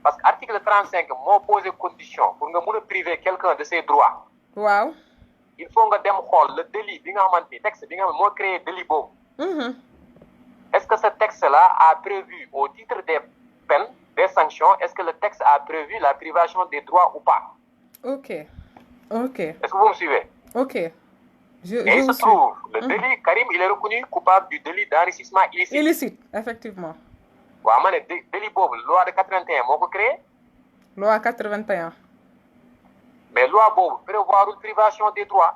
parce que article 35 moo posé condition pour nga mën a priver quelqu'un de ses droits. waaw. il faut nga dem xool le délit bi nga xamante ni texte bi nga xam ne moo créé délit boobu. est-ce que ce texte là a prévu au titre des peines des sanctions est-ce que le texte a prévu la privation des droits ou pas. ok. est-ce que vous me suivez. ok. Et il se trouve le délit Karim il est reconnu coupable du délit d'enrichissement illicite. illicite effectivement. waaw ma ne délit boobu loi de 81 moo ko créé. loi 81. mais loi boobu prévoirul privation des droits.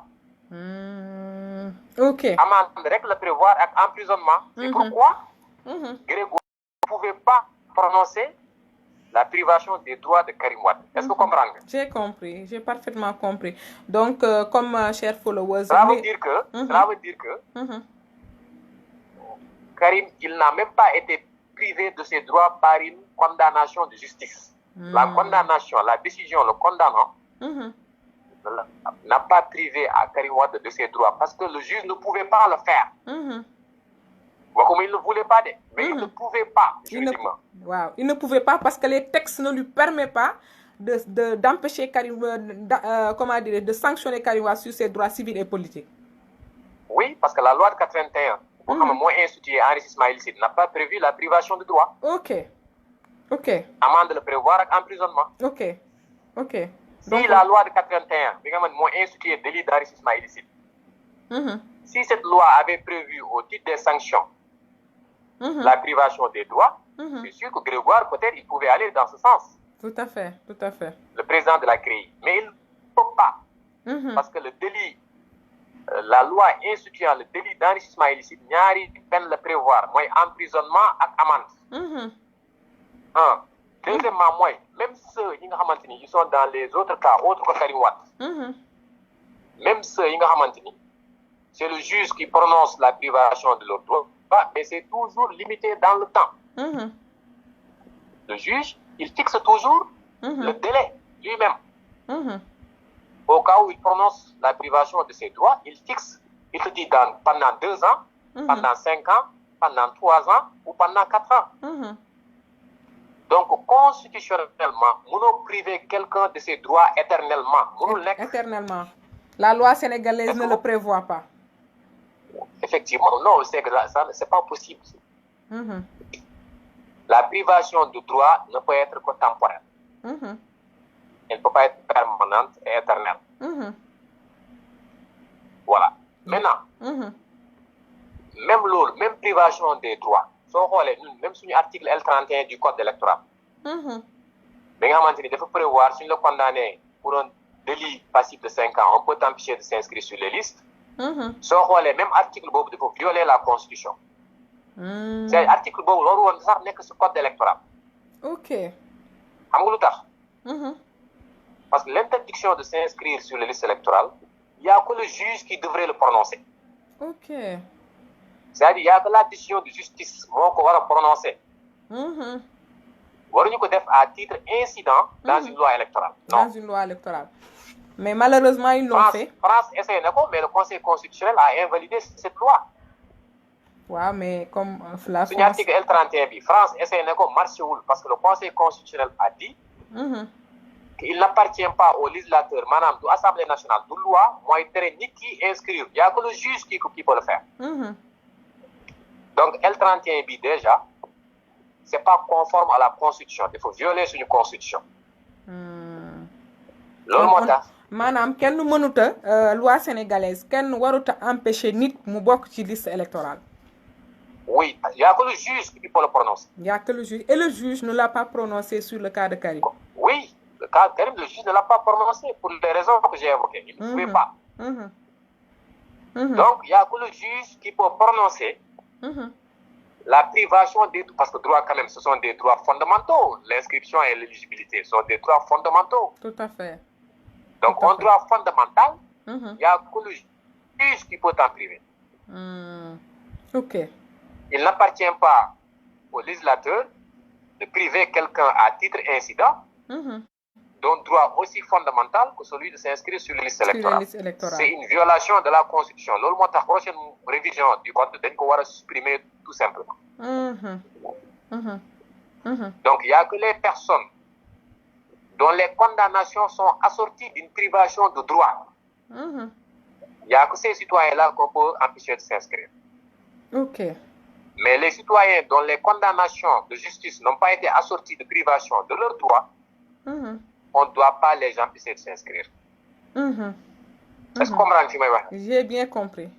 ok. amende rek la prévoir ak emprisonnement. c'est pourquoi. Grégoire ne pouvait pas prononcer la privation des droits de Karim Wade. Est-ce que vous comprenez? J'ai compris, j'ai parfaitement compris. Donc, comme chers followers... Cela veut dire que Karim, il n'a même pas été privé de ses droits par une condamnation de justice. La condamnation, la décision le condamnant n'a pas privé à Karim Wade de ses droits parce que le juge ne pouvait pas le faire. Comme il ne voulait pas, mais il ne pouvait pas, juridiquement. Il ne pouvait pas parce que les textes ne lui permettent pas d'empêcher Karim, de sanctionner Karim Wade sur ses droits civils et politiques. Oui, parce que la loi de 81, moins instituée enrichissement illicite, n'a pas prévu la privation de droit. Ok. Amende le prévoir avec emprisonnement. Ok. Si la loi de 81, moins instituée délit d'enrichissement illicite, si cette loi avait prévu au titre des sanctions la privation des droits, c'est sûr que Grégoire, peut-être, il pouvait aller dans ce sens. Tout à fait. Le président de la CREI. Mais il ne peut pas. Parce que le délit, la loi instituant le délit d'enrichissement illicite, ñaari peine le prévoir, moi, emprisonnement et amende. Deuxièmement, moi, même ceux qui sont dans les autres cas, autres que Karim Wade, même ceux qui c'est le juge qui prononce la privation de leur droit, mais c'est toujours limité dans le temps. Le juge, il fixe toujours le délai lui-même. Au cas où il prononce la privation de ses droits, il fixe, il te dit pendant 2 ans, pendant 5 ans, pendant 3 ans ou pendant 4 ans. Donc, constitutionnellement, nous ne priver quelqu'un de ses droits éternellement. Éternellement. La loi sénégalaise ne le prévoit pas. Effectivement, non, c'est pas possible. La privation de droit ne peut être que temporaire. Elle ne peut pas être permanente et éternelle. Voilà. Maintenant, même privation des droits, même sur l'article L31 du Code électoral, mais il faut prévoir, si on le condamné pour un délit passif de 5 ans, on peut t'empêcher de s'inscrire sur les listes. Même article bobu il faut violer la Constitution. C'est l'article bobu loolu won sax nek ci code électoral. Ok. Xam nga lutax? Parce que l'interdiction de s'inscrire sur les listes électorales, il n'y a que le juge qui devrait le prononcer. Ok. C'est-à-dire il y a que la décision de justice moko wara prononcer. Waruñu ko def à titre incident dans une loi électorale. Non. Dans une loi électorale. Mais malheureusement, ils l'ont fait. France essaie, mais le Conseil constitutionnel a invalidé cette loi. Ouais, mais comme la France... Sur l'article L31, France essaie de marcher parce que le Conseil constitutionnel a dit qu'il n'appartient pas au législateur, madame, de l'Assemblée nationale, de loi, moi, il qui inscrire. Il n'y a que le juge qui peut le faire. Donc, L31, déjà, ce n'est pas conforme à la Constitution. Il faut violer sur une Constitution. Manam kenn mënuta loi sénégalaise kenn waruta empêcher nit mu bokk ci liste électorale. Oui, il y a que le juge qui peut le prononcer. Il y a que le juge et le juge ne l'a pas prononcé sur le cas de Karim. Oui, le cas de Karim, le juge ne l'a pas prononcé pour les raisons que j'ai évoquées. Il ne pouvait pas. Donc, il y a que le juge qui peut prononcer la privation des droits, parce que droits quand même, ce sont des droits fondamentaux. L'inscription et l'éligibilité sont des droits fondamentaux. Tout à fait. Donc, un droit fondamental, il n'y a que le juge qui peut t'en priver. Ok. Il n'appartient pas au législateur de priver quelqu'un à titre incident d'un droit aussi fondamental que celui de s'inscrire sur les listes électorales. C'est une violation de la Constitution. Lors de la prochaine révision du Code, il faut supprimer tout simplement. Donc, il n'y a que les personnes dont les condamnations sont assorties d'une privation de droit. Il n'y a que ces citoyens-là qu'on peut empêcher de s'inscrire. Ok. Mais les citoyens dont les condamnations de justice n'ont pas été assorties de privation de leurs droits, on ne doit pas les empêcher de s'inscrire. Est-ce que vous comprenez? J'ai bien compris.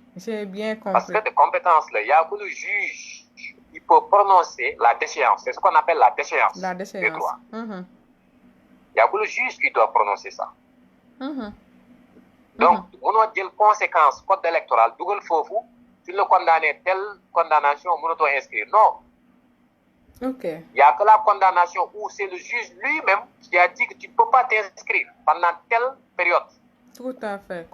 Parce que de compétences-là, il y a que le juge qui peut prononcer la déchéance. C'est ce qu'on appelle la déchéance des droits. Il y a que le juge qui doit prononcer ça. Donc, on a des conséquences code électoral, Google Fofu, si le condamné telle condamnation, on doit inscrire. Non. Ok. Il n'y a que la condamnation où c'est le juge lui-même qui a dit que tu ne peux pas t'inscrire pendant telle période. Tout à fait.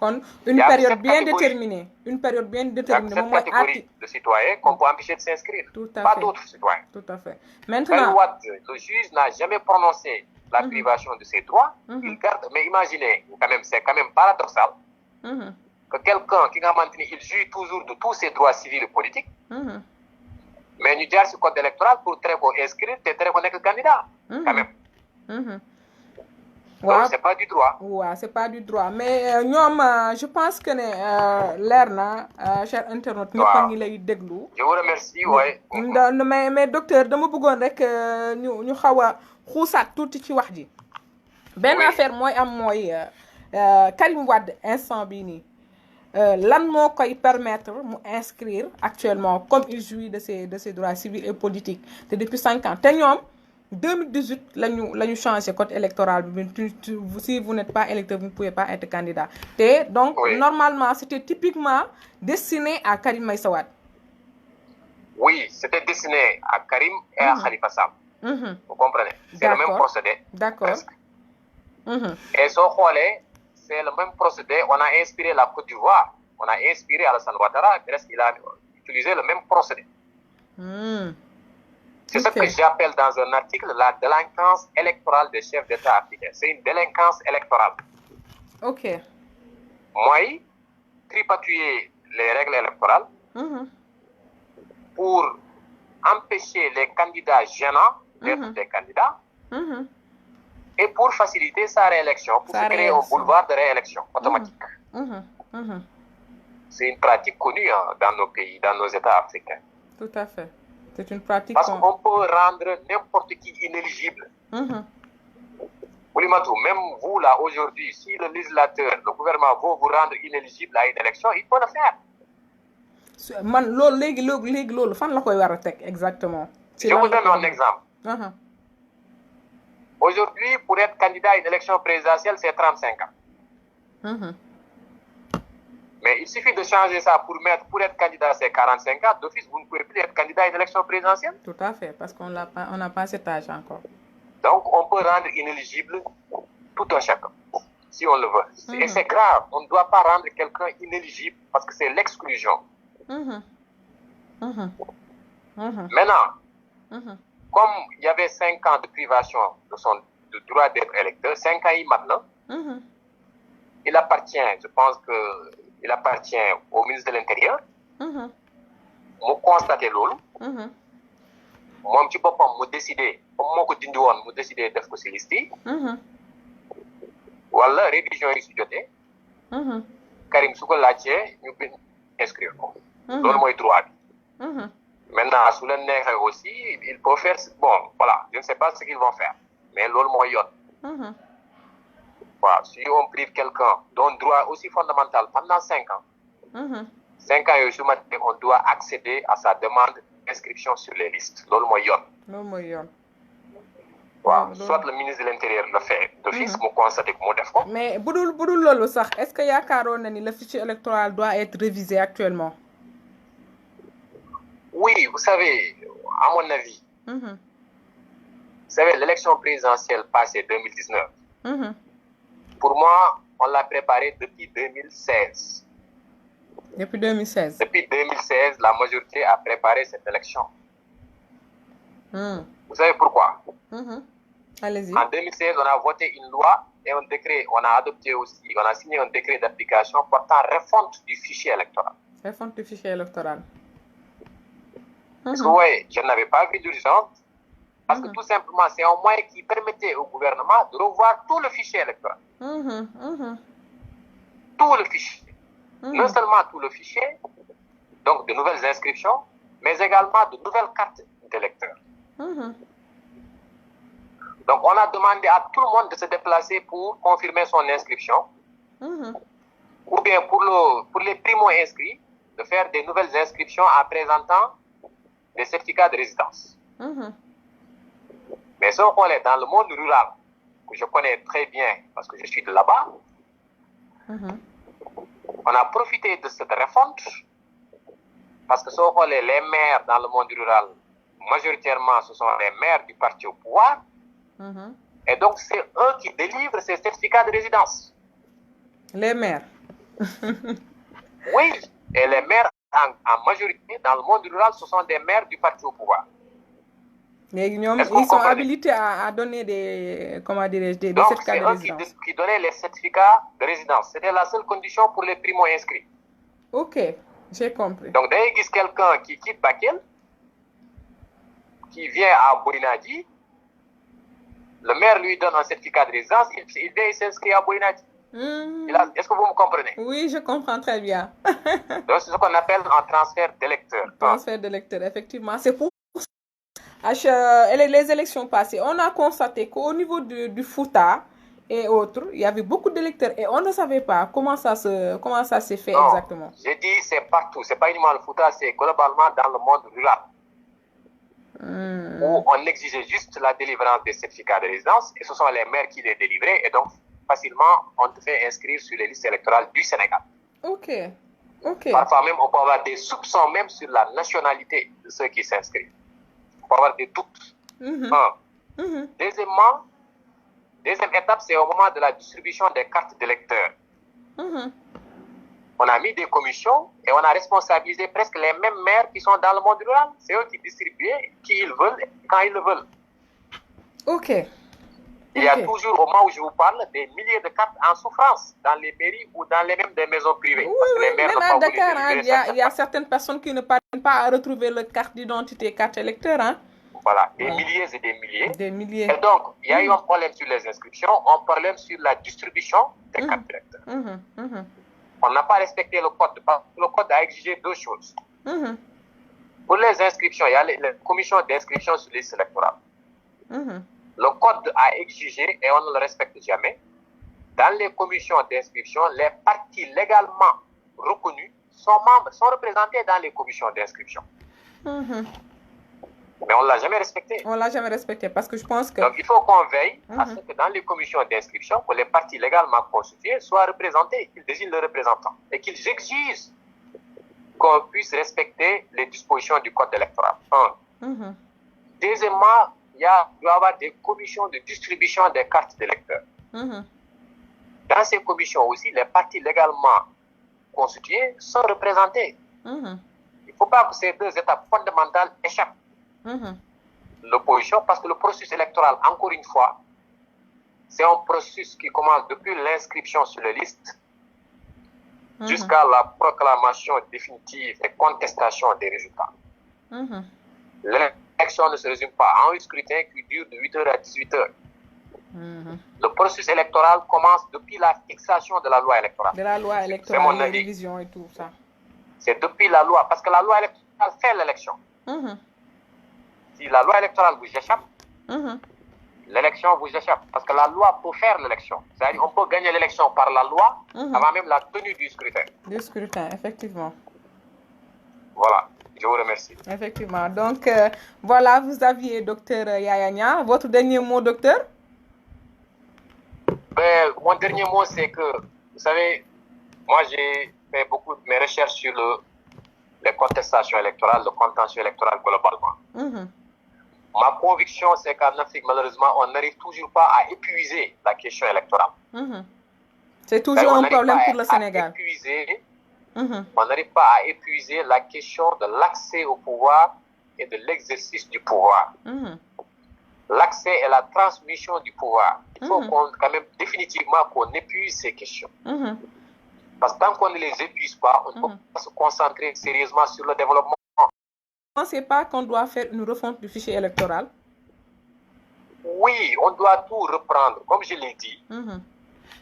Une période bien déterminée. Une période bien déterminée. Il y a cette catégorie de citoyens qu'on peut empêcher de s'inscrire. Pas d'autres citoyens. Tout à fait. Maintenant, le juge n'a jamais prononcé la privation de ses droits. Il garde, mais imaginez, c'est quand même paradoxal que quelqu'un qui a maintenu, il jouit toujours de tous ses droits civils et politiques, mais nous disons ce code électoral pour très bon inscrire, c'est très bon être candidat. Quand même. Donc, c'est pas du droit. Ouais, c'est pas du droit. Mais je pense que l'air, cher internaute, nous avons lay déglu. Je vous remercie, ouais. Mais docteur, dama bëggoon rek ñu xaw a xuusaat tuuti ci wax ji. Benn affaire mooy Karim Wade instant bii nii lan moo koy permettre mu inscrire actuellement comme il jouit de ses droits civils et politiques te depuis 5 ans te ñoom 2018 lañu changé code électoral bi si vous n'êtes pas électeur vous ne pouvez pas être candidat te donc normalement c'était typiquement destiné à Karim Meïssa Wade. Oui, c'était destiné à Karim et à Khalifa Sall. Vous comprenez? C'est le même procédé. D'accord. Et c'est le même procédé. On a inspiré la Côte d'Ivoire. On a inspiré Alassane Ouattara. Il a utilisé le même procédé. C'est ce que j'appelle dans un article la délinquance électorale des chefs d'État africains. C'est une délinquance électorale. Ok. Moi, tripatouiller les règles électorales pour empêcher les candidats gênants d'être des candidats et pour faciliter sa réélection, pour se créer un boulevard de réélection automatique. C'est une pratique connue dans nos pays, dans nos États africains. Tout à fait. C'est une pratique. Parce qu'on peut rendre n'importe qui inéligible. Oulimatou, même vous là aujourd'hui, si le législateur, le gouvernement veut vous rendre inéligible à une élection, il peut le faire. Man, lolo, fan la koy wara tek exactement. Je vous donne un exemple. Aujourd'hui, pour être candidat à une élection présidentielle, c'est 35 ans. Mais il suffit de changer ça pour être candidat, c'est 45 ans. D'office, vous ne pouvez plus être candidat à une élection présidentielle. Tout à fait, parce qu'on n'a pas cet âge encore. Donc, on peut rendre inéligible tout un chacun, si on le veut. Et c'est grave, on ne doit pas rendre quelqu'un inéligible parce que c'est l'exclusion. Maintenant, comme il y avait 5 ans de privation de son droit d'être électeur, 5 ans maintenant, il appartient, je pense que il appartient au ministre de l'Intérieur. Mu constaté loolu. Moom ci boppam mu décidé comme moo ko dindi woon mu décidé def ko ci liste yi. Wala révision yi su jotee. Karim su ko laajtee ñu bind inscrire ko. Loolu mooy droit bi. Maintenant su leen neexee aussi il peut faire bon voilà je ne sais pas ce qu'ils vont faire mais loolu mooy yoon. Voilà, si on prive quelqu'un d'un droit aussi fondamental pendant 5 ans, 5 ans, on doit accéder à sa demande d'inscription sur les listes. C'est ce voilà. Soit le ministre de l'Intérieur le fait d'office, pour constater que c'est fait. Mais, est-ce que le fichier électoral doit être révisé actuellement? Oui, vous savez, à mon avis, vous savez, l'élection présidentielle passée 2019, pour moi, on l'a préparé depuis 2016. Depuis 2016? Depuis 2016, la majorité a préparé cette élection. Vous savez pourquoi? Allez-y. En 2016, on a voté une loi et un décret. On a adopté aussi, on a signé un décret d'application portant refonte du fichier électoral. Refonte du fichier électoral. Parce que, oui, je n'avais pas vu d'urgence. Parce que tout simplement, c'est un moyen qui permettait au gouvernement de revoir tout le fichier électoral. Tout le fichier. Non seulement tout le fichier, donc de nouvelles inscriptions, mais également de nouvelles cartes d'électeurs. Donc on a demandé à tout le monde de se déplacer pour confirmer son inscription. Ou bien pour les primo-inscrits, de faire des nouvelles inscriptions en présentant des certificats de résidence. Mais si on est dans le monde rural, que je connais très bien parce que je suis de là-bas, on a profité de cette refonte parce que si on est les maires dans le monde rural, majoritairement ce sont les maires du parti au pouvoir, et donc c'est eux qui délivrent ces certificats de résidence. Les maires. Oui, et les maires en majorité dans le monde rural, ce sont des maires du parti au pouvoir. Ils sont habilités à donner des, comment dirais-je, des certificats de résidence. C'est eux qui donnaient les certificats de résidence. C'était la seule condition pour les primo-inscrits. Ok, j'ai compris. Donc, dès qu'il y a quelqu'un qui quitte Bakel, qui vient à Boinadi, le maire lui donne un certificat de résidence, il vient et s'inscrit à Boinadi. Est-ce que vous me comprenez? Oui, je comprends très bien. Donc, c'est ce qu'on appelle un transfert d'électeurs. Transfert d'électeurs, effectivement. C'est pour les élections passées. On a constaté qu'au niveau du Fouta et autres, il y avait beaucoup d'électeurs et on ne savait pas comment ça s'est fait exactement. J'ai dit c'est partout. C'est pas uniquement le Fouta, c'est globalement dans le monde rural. Où on exigeait juste la délivrance des certificats de résidence et ce sont les maires qui les délivraient et donc facilement on te fait inscrire sur les listes électorales du Sénégal. Ok. Parfois même on peut avoir des soupçons même sur la nationalité de ceux qui s'inscrivent. On peut avoir des doutes. Deuxièmement, deuxième étape, c'est au moment de la distribution des cartes d'électeurs. On a mis des commissions et on a responsabilisé presque les mêmes maires qui sont dans le monde rural. C'est eux qui distribuent qui ils veulent et quand ils le veulent. Ok. Il y a toujours, au moment où je vous parle, des milliers de cartes en souffrance dans les mairies ou dans les mêmes des maisons privées. Oui, les maires même à Dakar, il y a certaines personnes qui ne parviennent pas à retrouver leur carte d'identité, carte électeur. Voilà, des milliers et des milliers. Des milliers. Et donc, il y a eu un problème sur les inscriptions, un problème sur la distribution des cartes d'électeurs. On n'a pas respecté le code. Le code a exigé deux choses. Pour les inscriptions, il y a les commissions d'inscription sur les listes électorales. Le code a exigé, et on ne le respecte jamais, dans les commissions d'inscription, les partis légalement reconnus sont représentés dans les commissions d'inscription. Mais on ne l'a jamais respecté. On ne l'a jamais respecté parce que je pense que... Donc il faut qu'on veille à ce que dans les commissions d'inscription, que les partis légalement constitués soient représentés, qu'ils désignent le représentant et qu'ils exigent qu'on puisse respecter les dispositions du code électoral. Deuxièmement, il doit y avoir des commissions de distribution des cartes d'électeurs. Dans ces commissions aussi, les partis légalement constitués sont représentés. Il ne faut pas que ces deux étapes fondamentales échappent. L'opposition, parce que le processus électoral, encore une fois, c'est un processus qui commence depuis l'inscription sur les listes jusqu'à la proclamation définitive et contestation des résultats. L'élection ne se résume pas à un scrutin qui dure de 8h à 18h. Le processus électoral commence depuis la fixation de la loi électorale. De la loi électorale, la révision et tout ça. C'est depuis la loi, parce que la loi électorale fait l'élection. Si la loi électorale vous échappe, l'élection vous échappe. Parce que la loi peut faire l'élection. C'est-à-dire qu'on peut gagner l'élection par la loi avant même la tenue du scrutin. Du scrutin, effectivement. Voilà, je vous remercie. Effectivement. Donc, voilà, vous aviez Dr Yaya Niang. Votre dernier mot, docteur? Mon dernier mot, c'est que, vous savez, moi j'ai fait beaucoup de mes recherches sur les contestations électorales, le contentieux électoral globalement. Ma conviction, c'est qu'en Afrique, malheureusement, on n'arrive toujours pas à épuiser la question électorale. C'est toujours un problème pour le Sénégal. On n'arrive pas à épuiser la question de l'accès au pouvoir et de l'exercice du pouvoir. L'accès et la transmission du pouvoir. Il faut quand même définitivement qu'on épuise ces questions. Parce que tant qu'on ne les épuise pas, on ne peut pas se concentrer sérieusement sur le développement. Vous ne pensez pas qu'on doit faire une refonte du fichier électoral? Oui, on doit tout reprendre. Comme je l'ai dit,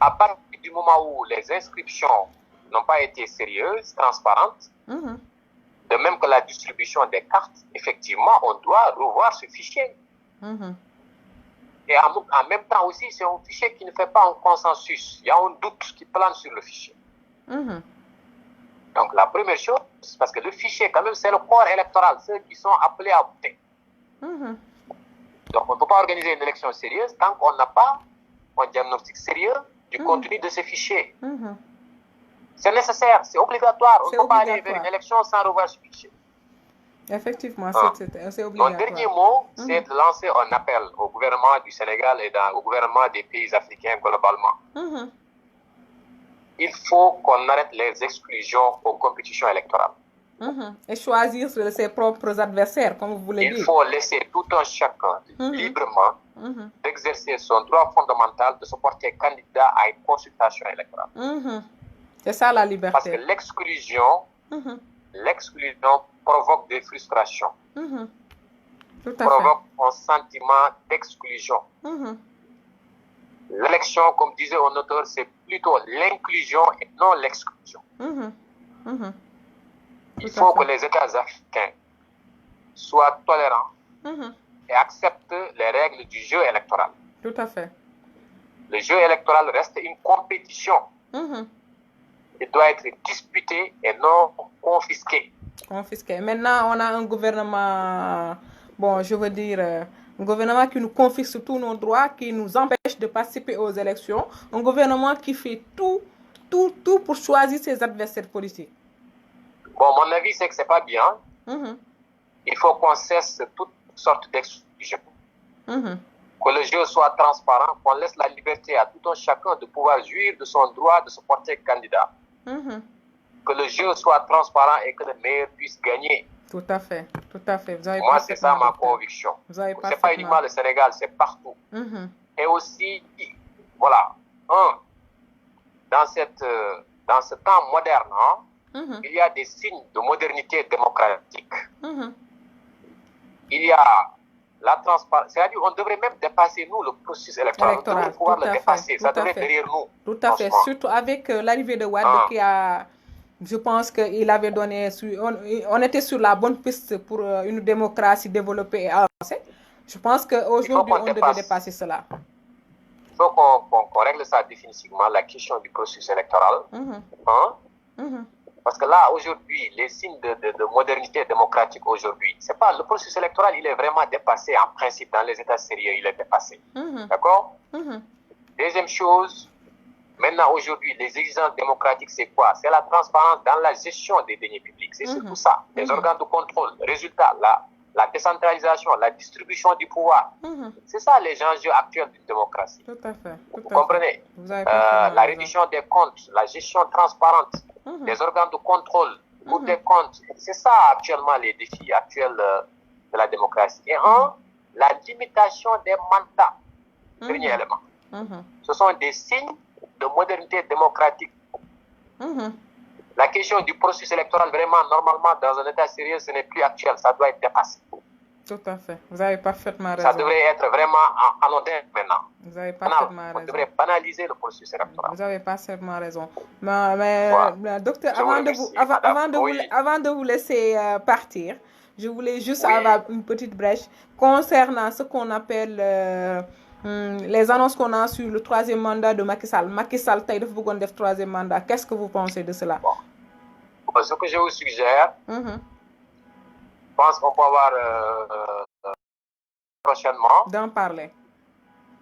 à partir du moment où les inscriptions n'ont pas été sérieuses, transparentes, de même que la distribution des cartes, effectivement, on doit revoir ce fichier. Et en même temps aussi, c'est un fichier qui ne fait pas un consensus. Il y a un doute qui plane sur le fichier. Donc la première chose, parce que le fichier, quand même, c'est le corps électoral, ceux qui sont appelés à voter. Donc on ne peut pas organiser une élection sérieuse tant qu'on n'a pas un diagnostic sérieux du contenu de ce fichier. C'est nécessaire, c'est obligatoire. On ne peut pas aller vers une élection sans revoir ce fichier. Effectivement, c'est obligatoire. Mon dernier mot, c'est de lancer un appel au gouvernement du Sénégal et au gouvernement des pays africains globalement. il faut qu'on arrête les exclusions aux compétitions électorales. Et choisir ses propres adversaires, comme vous voulez dire. Il faut laisser tout un chacun librement d'exercer son droit fondamental de se porter candidat à une consultation électorale. C'est ça la liberté. Parce que l'exclusion provoque des frustrations, provoque un sentiment d'exclusion. L'élection, comme disait un auteur, c'est plutôt l'inclusion et non l'exclusion. Il faut que les États africains soient tolérants et acceptent les règles du jeu électoral. Tout à fait. Le jeu électoral reste une compétition. Il doit être disputé et non confisqué. Confisqué. Maintenant, on a un gouvernement, bon, je veux dire, un gouvernement qui nous confisque tous nos droits, qui nous empêche de participer aux élections. Un gouvernement qui fait tout pour choisir ses adversaires politiques. Bon, mon avis, c'est que c'est pas bien. Il faut qu'on cesse toutes sortes d'exclusions. Que le jeu soit transparent, qu'on laisse la liberté à tout un chacun de pouvoir jouir de son droit de se porter candidat. Que le jeu soit transparent et que le meilleur puisse gagner. Tout à fait, tout à fait. Moi, c'est ça ma conviction. C'est pas uniquement le Sénégal, c'est partout. Et aussi, voilà, dans ce temps moderne, il y a des signes de modernité démocratique. Il y a la transparence. C'est-à-dire qu'on devrait même dépasser, nous, le processus électoral. On devrait pouvoir le dépasser. Ça devrait être derrière nous. Tout à fait. Surtout avec l'arrivée de Wade qui a... Je pense qu'il avait donné... On était sur la bonne piste pour une démocratie développée et avancée. Je pense qu'aujourd'hui, on devait dépasser cela. Il faut qu'on règle ça définitivement, la question du processus électoral. Parce que là, aujourd'hui, les signes de modernité démocratique aujourd'hui, c'est pas le processus électoral, il est vraiment dépassé en principe. Dans les États sérieux, il est dépassé. D'accord? Deuxième chose, maintenant, aujourd'hui, les exigences démocratiques, c'est quoi? C'est la transparence dans la gestion des deniers publics. C'est surtout ça. Les organes de contrôle, résultats, la décentralisation, la distribution du pouvoir. C'est ça les enjeux actuels d'une démocratie. Tout à fait. Vous comprenez? La reddition des comptes, la gestion transparente, les organes de contrôle, Cour des comptes. C'est ça actuellement les défis actuels de la démocratie. Et la limitation des mandats. Dernier élément. Ce sont des signes de modernité démocratique. La question du processus électoral, vraiment, normalement, dans un État sérieux, ce n'est plus actuel. Ça doit être dépassé. Tout à fait. Vous avez parfaitement raison. Ça devrait être vraiment anodin maintenant. Vous avez parfaitement raison. On devrait banaliser le processus électoral. Vous avez parfaitement raison. Mais docteur, avant de vous laisser partir, je voulais juste avoir une petite brèche concernant ce qu'on appelle... les annonces qu'on a sur le 3e mandat de Macky Sall. Macky Sall, taï dafa bëggoon def 3e mandat. Qu'est-ce que vous pensez de cela? Ce que je vous suggère, je pense qu'on peut avoir prochainement d'en parler.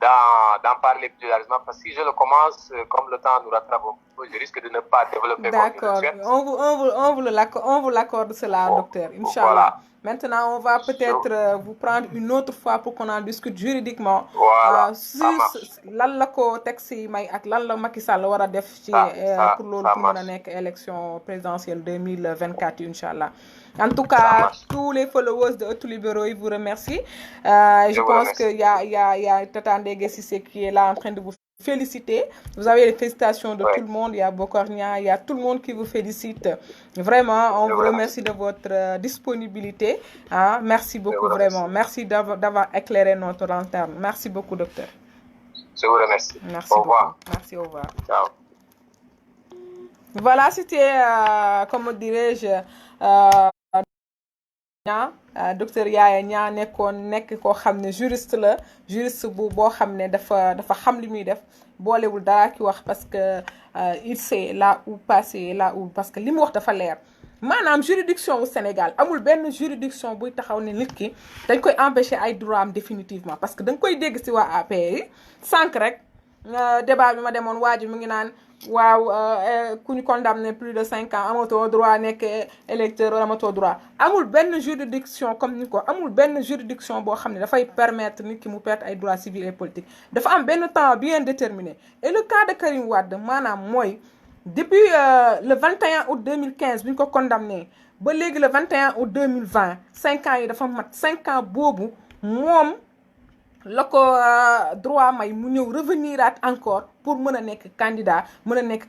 D'en parler plus largement, parce que si je le commence, comme le temps nous rattrape un peu, je risque de ne pas développer. D'accord, on vous l'accorde cela, docteur, Inch'Allah. Voilà. Maintenant, on va peut-être vous prendre une autre fois pour qu'on en discute juridiquement. Voilà, sur lan la ko texte yi may ak lan la Macky Sall war a def ci pour loolu pour mën a nekk élection présidentielle 2024 Inch'Allah. En tout cas, tous les followers de Ëttu Libéraux, ils vous remercient. Je pense qu'il y a Tata Ndege Cissé qui est là en train de vous féliciter. Vous avez les félicitations de tout le monde. Il y a Bokornia, il y a tout le monde qui vous félicite. Vraiment, on vous remercie de votre disponibilité. Merci beaucoup, vraiment. Merci d'avoir éclairé notre lanterne. Merci beaucoup, docteur. Je vous remercie. Merci beaucoup. Merci, au revoir. Ciao. Voilà, c'était, comment dirais-je, docteur Yaya Niang nekk koo xam ne juriste la juriste boo xam ne dafa xam li muy def boolewul dara ki wax parce que il sait là où passer là où parce que li mu wax dafa leer maanaam juridiction au Sénégal amul benn juridiction buy taxaw ne nit ki dañ koy empêcher ay droit am définitivement parce que da nga koy dégg ci waa APR yi sànq rek débat bi ma demoon waa ji mu ngi naan waaw ku ñu condamné plus de 5 ans amatoo droit nekk électeur wala amatoo droit amul benn juridiction comme ni ko amul benn juridiction boo xam ne dafay permettre nit ki mu perdre ay droits civils et politiques dafa am benn temps bien déterminé et le cas de Karim Wade maanaam mooy depuis le 21 août 2015 bi ñu ko condamné ba léegi le 21 août 2020 5 ans yi dafa mat 5 ans boobu moom la ko droit may mu ñëw reveniraat encore pour mën a nekk candidat mën a nekk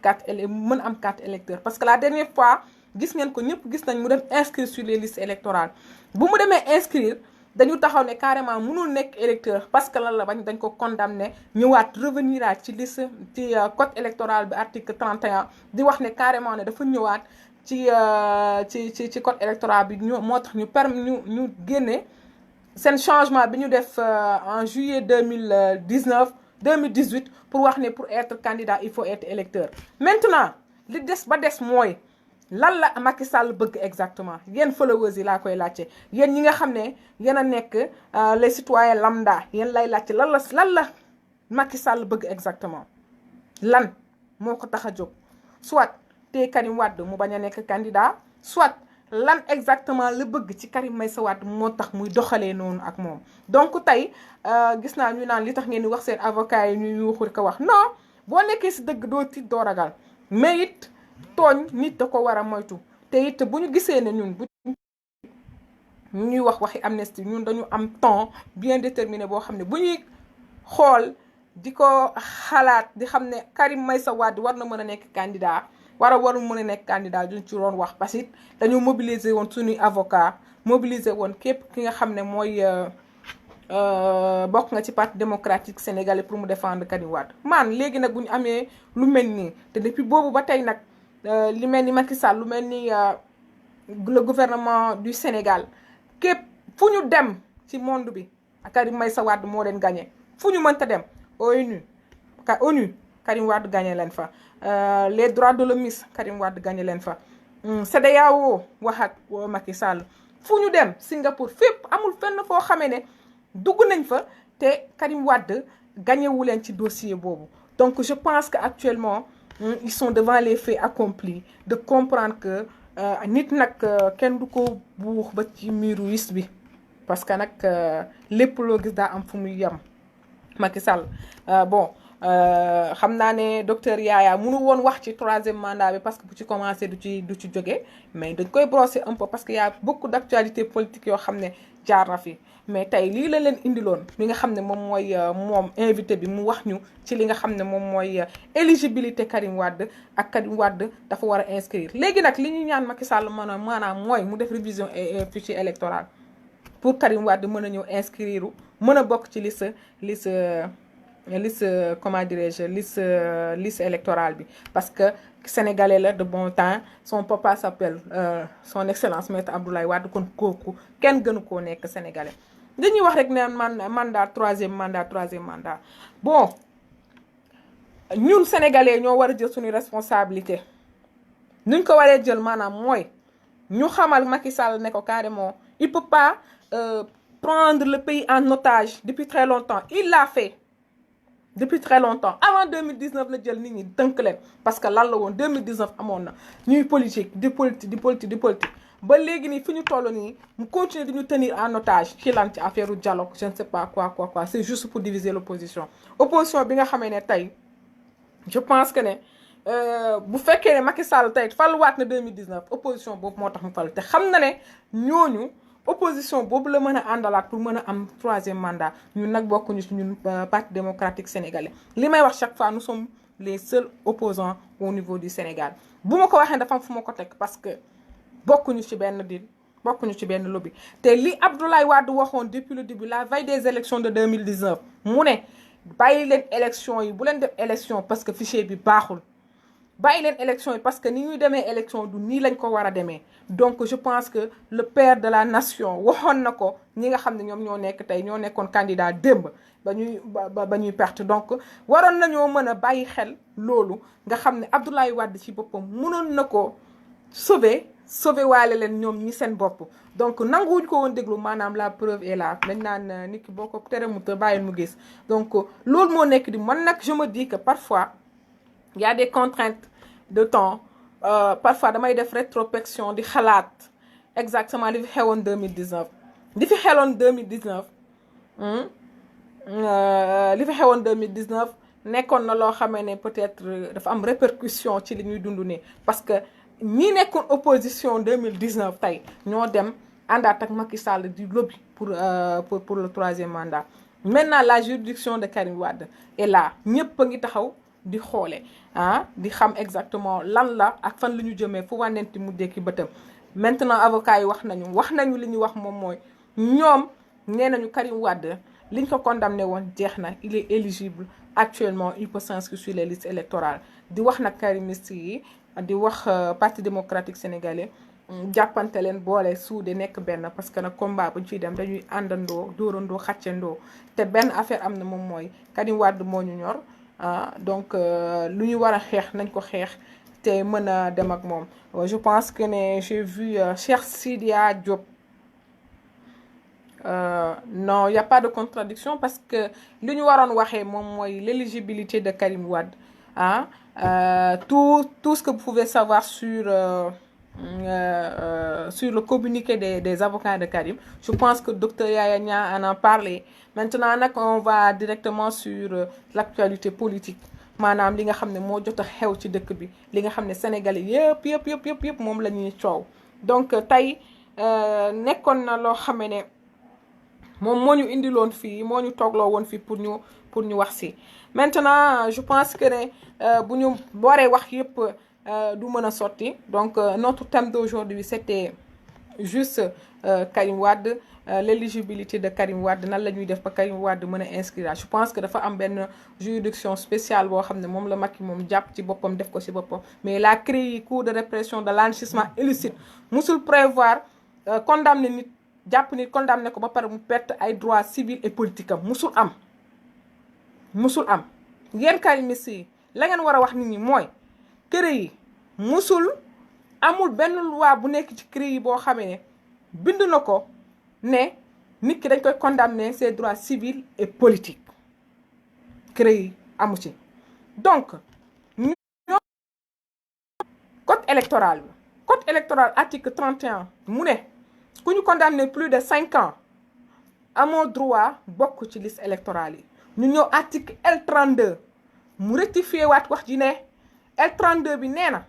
mën a am carte électeur parce que la dernière fois gis ngeen ko ñëpp gis nañ mu dem inscrire sur les listes électorales bu mu demee inscrire dañu taxaw ne carrément mënul nekk électeur parce que lan la bañ dañ ko condamné ñëwaat reveniraat ci liste ci code électoral bi article 31 di wax ne carrément ne dafa ñëwaat ci code électoral bi moo tax ñu génne seen changement bi ñu def en juillet 2018 pour wax ne pour être candidat il faut être électeur maintenant li des ba des mooy lan la Macky Sall bëgg exactement yéen followers yi laa koy laajte yéen ñi nga xam ne yéen a nekk les citoyens lambda yéen lay laajte lan la Macky Sall bëgg exactement lan moo ko tax a jóg soit te Karim Wade mu bañ a nekk candidat soit lan exactement la bëgg ci Karim Meïssa Wade moo tax muy doxalee noonu ak moom donc tey gis naa ñu naan li tax ngeen di wax seen avocat yi ñuy yuuxul ko wax non boo nekkee si dëgg doo tiit doo ragal mais it tooñ nit da ko war a moytu te it bu ñu gisee ne ñun bu ñu ñuy waxi amnistie ñun dañu am temps bien déterminé boo xam ne bu ñuy xool di ko xalaat di xam ne Karim Meïssa Wade war na mën a nekk candidat warul mën a nekk candidat duñ ci doon wax parce que dañu mobiliser woon suñuy avocat mobiliser woon képp ki nga xam ne mooy bokk nga ci parti démocratique sénégalais pour mu défendre Karim Wade man léegi nag bu ñu amee lu mel nii te depuis boobu ba tey nag li mel ni Macky Sall lu mel ni le gouvernement du Sénégal képp fu ñu dem ci monde bi Karim Meïssa Wade moo leen gagné fu ñu mënta dem ONU Karim Wade gagné leen fa les droits de l'homme Karim Wade gagné leen fa CEDEAO wax ak Macky Sall fu ñu dem Singapour fépp amul fenn foo xamee ne dugg nañ fa te Karim Wade gagné wu leen ci dossier boobu donc je pense que actuellement ils sont devant les faits accomplis de comprendre que nit nag kenn du ko buux ba ci miiru wis bi parce que nag lépp loo gis daa am fu muy yem Macky Sall bon xam naa ne docteur Yaya mënu woon wax ci 3e mandat bi parce que bu ci commencé du ci jóge mais dañ koy brosser un peu parce que y a beaucoup d'actualité politique yoo xam ne jaar na fi mais tey lii la leen indiloon li nga xam ne moom mooy moom invité bi mu wax ñu ci li nga xam ne moom mooy éligibilité Karim Wade ak Karim Wade dafa war a inscrire léegi nag li ñu ñaan Macky Sall maanaam mooy mu def révision fichier électoral pour Karim Wade mën a ñëw inscrire mën a bokk ci liste comment dirais-je liste électorale bi parce que sénégalais la de bon temps son papa s'appelle son excellence maître Abdoulaye Wade kon kooku kenn gënu koo nekk sénégalais dañuy wax rek ne mandat 3e mandat bon ñun sénégalais ñoo war a jël suñu responsabilité nuñ ko waree jël maanaam mooy ñu xamal Macky Sall ne ko carrément il peut pas prendre le pays en otage depuis très longtemps il l'a fait depuis très longtemps avant 2019 la jël nit ñi tënk leen parce que lan la woon 2019 amoon na ñuy politique di politique ba léegi nii fi ñu toll nii mu continuer di ñu tenir en otage ci lan ci affaire dialogue je ne sais pas quoi c'est juste pour diviser opposition bi nga xamee ne tey je pense que ne bu fekkee ne Macky Sall tey faluwaat na 2019 opposition boobu moo tax mu fal te xam na ne ñooñu opposition boobu la mën a àndalaat pour mën a am 3e mandat ñun nag bokkuñu ci ñun parti démocratique sénégalais li may wax chaque fois nous sommes les seuls opposants au niveau du Sénégal bu ma ko waxee dafa am fu ma ko teg parce que bokkuñu ci benn deal bokkuñu ci benn lobby te li Abdoulaye Wade waxoon depuis le début la veille des élections de 2019 mu ne bàyyi leen élection yi bu leen def élection parce que fichier bi baaxul bàyyi leen élection yi parce que ni ñuy demee élection du nii lañ ko war a demee donc je pense que le père de la nation waxoon na ko ñi nga xam ne ñoom ñoo nekk tey ñoo nekkoon candidat démb ba ñuy perte donc waroon nañoo mën a bàyyi xel loolu nga xam ne Abdoulaye Wade ci boppam mënoon na ko sauver waale leen ñoom ñi seen bopp donc nanguwuñ ko woon déglu maanaam la preuve est là dañ naan nit ki boo ko tere mu te bàyyil mu gis donc loolu moo nekk di man nag je me dis que parfois il y a des contraintes de temps parfois damay def rétrospection di xalaat exactement li fi xewoon 2019 li fi xewoon 2019 nekkoon na loo xamee ne peut-être dafa am répercussion ci li ñuy dund nii parce que ñi nekkoon opposition 2019 tey ñoo dem àndaat ak Macky Sall di lobby pour le 3e mandat. Maintenant la juridiction de Karim Wade est là ñëpp a ngi taxaw di xoole di xam exactement lan la ak fan la ñu jëmee fu wànnenti mu dekki bëtam. Maintenant avocats yi wax nañu li ñu wax moom mooy ñoom nee nañu Karim Wade liñ ko condamné woon jeex na il est éligible actuellement il peut s'inscrire sur les listes électorales di wax nag karimiste yi di wax parti démocratique sénégalais jàppante leen boole suude nekk benn parce que nag combat bu ñu ciy dem dañuy àndandoo dóorandoo xàccandoo te benn affaire am na moom mooy Karim Wade moo ñu ñor donc lu ñu war a xeex nañ ko xeex te mën a dem ak moom. Je pense que j'ai vu Cheikh Sidia Diop. Non, il n'y a pas de contradiction parce que li ñu waroon waxee moom mooy l'éligibilité de Karim Wade tout ce que vous pouvez savoir sur le communiqué des avocats de Karim. Je pense que docteur Yaya Nia en a parlé. Maintenant nag on va directement sur l'actualité politique maanaam li nga xam ne moo jot a xew ci dëkk bi li nga xam ne sénégalais yëpp moom la ñuy coow. Donc tey nekkoon na loo xam ne moom moo ñu indiloon fii moo ñu toogloo woon fii pour ñu wax si. Maintenant je pense que ne bu ñu waree wax yëpp du mën a sotti donc notre thème d'aujourd'hui c'était juste Karim Wade l'éligibilité de Karim Wade nan la ñuy def ba Karim Wade mën a inscrire. Je pense que dafa am benn juridiction spéciale boo xam ne moom la Macky moom jàpp ci boppam def ko ci boppam mais la CREI cour de répression de l'enrichissement illicite musul prévoir condamner nit jàpp nit condamné ko ba pare mu perte ay droits civils et politiques am musul am yéen karimistes yi la ngeen war a wax nit ñi mooy CREI musul amul benn loi bu nekk ci CREI boo xamee ne bind na ko ne nit ki dañ koy condamner ses droits civils et politiques CREI amu ci. Donc code électoral article 31 mu ne ku ñu condamné plus de 5 ans amoo droit bokk ci liste électorale yi. ñu ñëw article L32 mu rectifié waat wax ji ne L32 bi nee na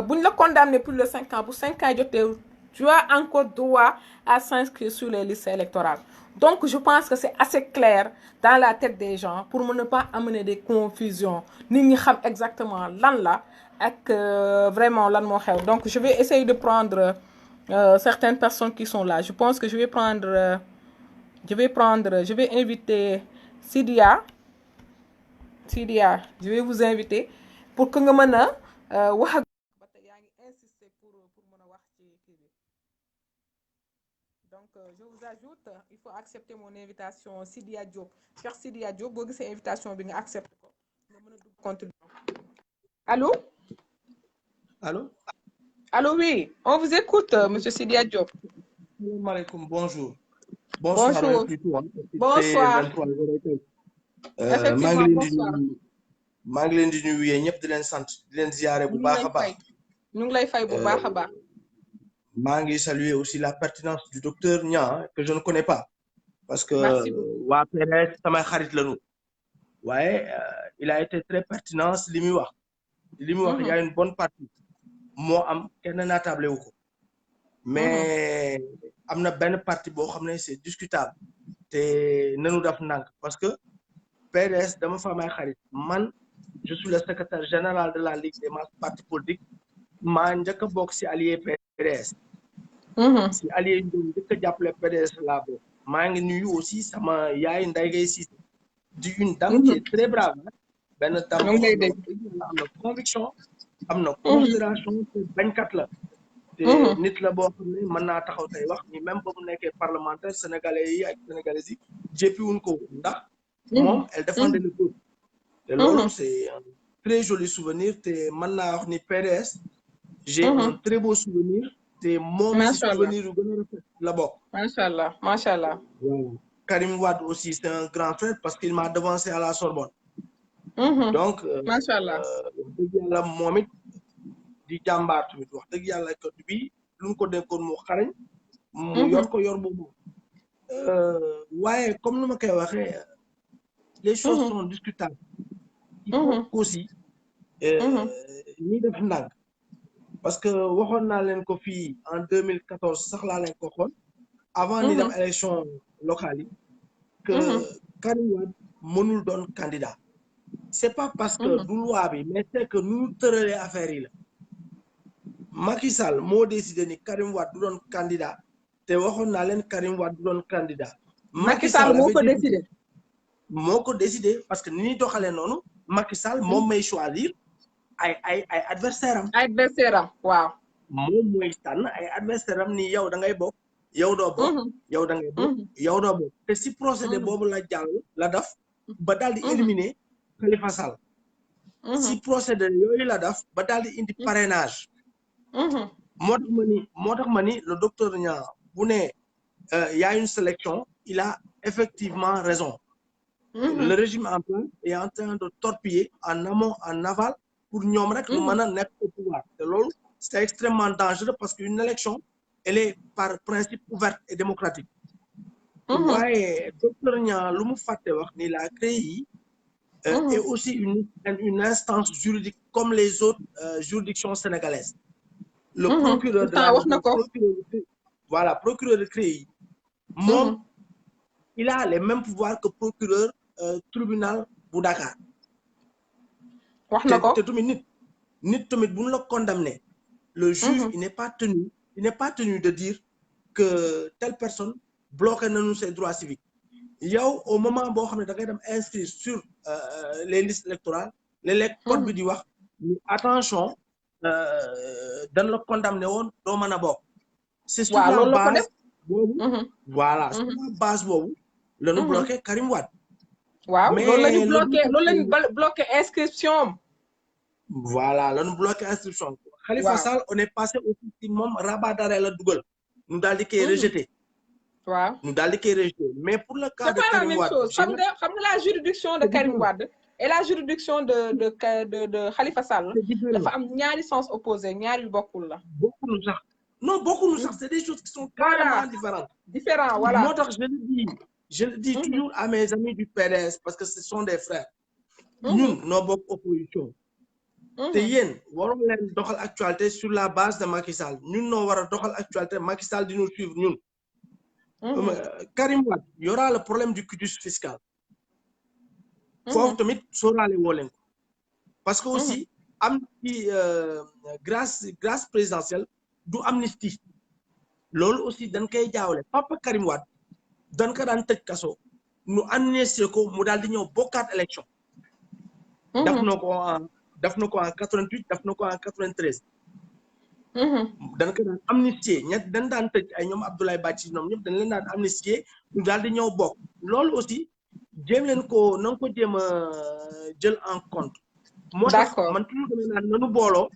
buñ la condamné plus de 5 ans bu 5 ans jotee tu as encore droit à s'inscrire sur les listes électorales. Donc je pense que c'est assez clair dans la tête des gens pour ne pas amener des confusions nit ñi xam exactement lan la ak vraiment lan moo xew. Donc je vais essayer de prendre certaines personnes qui sont là. Je pense que je vais inviter Sidia, je vais vous inviter pour que nga mën a wax ak ba tey yaa ngi insister pour mën a wax ci kii bi. Donc je vous ajoute, il faut accepter mon invitation Sidia Diop. Cheikh Sidia Diop boo gisee invitation bi nga accepté ko nga mën a dugg contribution. Allô, oui, on vous écoute, monsieur Sidia Diop. Assalamualaikum, bonjour. Bonsoir. Bonsoir. Effectivement, bonsoir. maa ngi leen di nuyu yéen ñëpp di leen sant di leen ziyaare bu baax a baax. ñu ngi lay fay bu baax a baax. maa ngi saluer aussi la pertinence du docteur Niang que je ne connais pas. parce que waa PDS samay xarit lañu. waaye il a été très pertinent li muy wax. li muy wax il y a une bonne partie. moo am kenn naatable wu ko. mais am na benn partie boo xam ne c'est discutable. te nanu def ndànk parce que PDS dama fa may xarit man. Je suis le secrétaire général de la Ligue des partis politiques. maa njëkk a bokk ci allié PDS. ci allié yi ñu njëkk a jàppale PDS laa bokk. maa ngi nuyu aussi sama yaay Ndeye Gueye Cissé. di une dame qui est très brave. benn dame am na conviction. am na considération te bañkat la. te nit la boo xam ne mën naa taxaw tey wax ni même ba mu nekkee parlementaire sénégalais yi ak sénégalais yi jéppiwuñ ko ndax. moom elle défendait le peuple. te loolu c'est un très joli souvenir te mën naa wax ni PDS j'ai un très beau souvenir te moom souvenir yu gën a rafet la bokk. Macha Allah. Voilà. Karim Wade aussi c'est un grand frère parce qu'il m'a devancé à la Sorbonne. Donc Macha Allah. wax dëgg yàlla moom it di jàmbaar tamit wax dëgg yàlla ko bi lu mu ko dénkoon mu xarañ. mu yor ko yor boobu. waaye comme nu ma koy waxee les choses sont discutables. Il faut aussi ñuy def ndànk parce que waxoon naa leen ko fii en 2014 sax laa leen ko waxoon avant ni dem élection locale yi que Karim Wade mënul doon candidat c'est pas parce que du loi bi mais c'est que nu tëralee affaire yi la Macky Sall moo décidé ni Karim Wade du doon candidat te waxoon naa leen Karim Wade du doon candidat Macky Sall moo ko décidé moo ko décidé parce que ni ñuy doxalee noonu Macky Sall moom may choisir ay adversaire am waaw moom mooy tànn ay adversaire am ni yow da ngay bokk yow doo bokk yow da ngay bokk yow doo bokk te si procédé boobu la jàll la def ba daal di éliminer Khalifa Sall si procédé yooyu la def ba daal di indi parrainage moo tax ma ni le docteur Niang bu ne y a une sélection il a effectivement raison le régime en place est en train de torpiller en amont en aval pour ñoom rek lu mën a nekk au pouvoir te loolu c'est extrêmement dangereux parce qu'une élection elle est par principe ouverte et démocratique waaye docteur Niang lu mu fàtte wax ni la CREI est aussi une instance juridique comme les autres juridictions sénégalaises le procureur de la procureur de CREI moom il a les mêmes pouvoirs que procureur tribunal bu Dakar wax na ko te tamit nit tamit bu ñu la condamné le juge il n'est pas tenu de dire que telle personne bloqué nañu ses droits civiques yow au moment boo xam ne da ngay dem inscrire sur les listes électorales léeg-léeg code bi di wax ni attention dañ la condamné woon doo mën a bokk c'est sur la base boobu voilà sur la base boobu la ñu bloqué Karim Wade waaw loolu lañu bloqué inscription am voilà la ñu bloqué inscription Khalifa Sall on est passé aussi ci moom rabat d'arrêt la dugal ñu daal di koy rejeté waaw ñu daal di koy rejeté mais pour le cas de Karim Wade xam nga la juridiction de Karim Wade et la juridiction de Khalifa Sall dafa am ñaari sens opposé ñaari bokkul la bokkul sax non bokkul sax c'est des choses qui sont carrément différentes voilà moo tax je le dis toujours à mes amis du PDS parce que ce sont des frères ñun noo bokk opposition te yéen waroon leen doxal actualité sur la base de Macky Sall ñun noo war a doxal actualité Macky Sall di ñu suivre ñun Karim Wade y aura le problème du quitus fiscal foofu tamit sóoraale woo leen ko parce que aussi am ci grâce présidentielle du amnistie loolu aussi dañ koy jaawle papa Karim Wade dañ ko daan tëj kaso nu amnistie ko mu daal di ñëw bokkaat élection def na ko en 88 def na ko en 93 dañ ko daan amnistie ñett dañ daan tëj ay ñoom Abdoulaye Bathily ñoom ñëpp dañ leen daan amnistie ñu daal di ñëw bokk loolu aussi jéem leen ko na nga ko jéem a jël en compte moo tax man toujours damay naan nanu booloo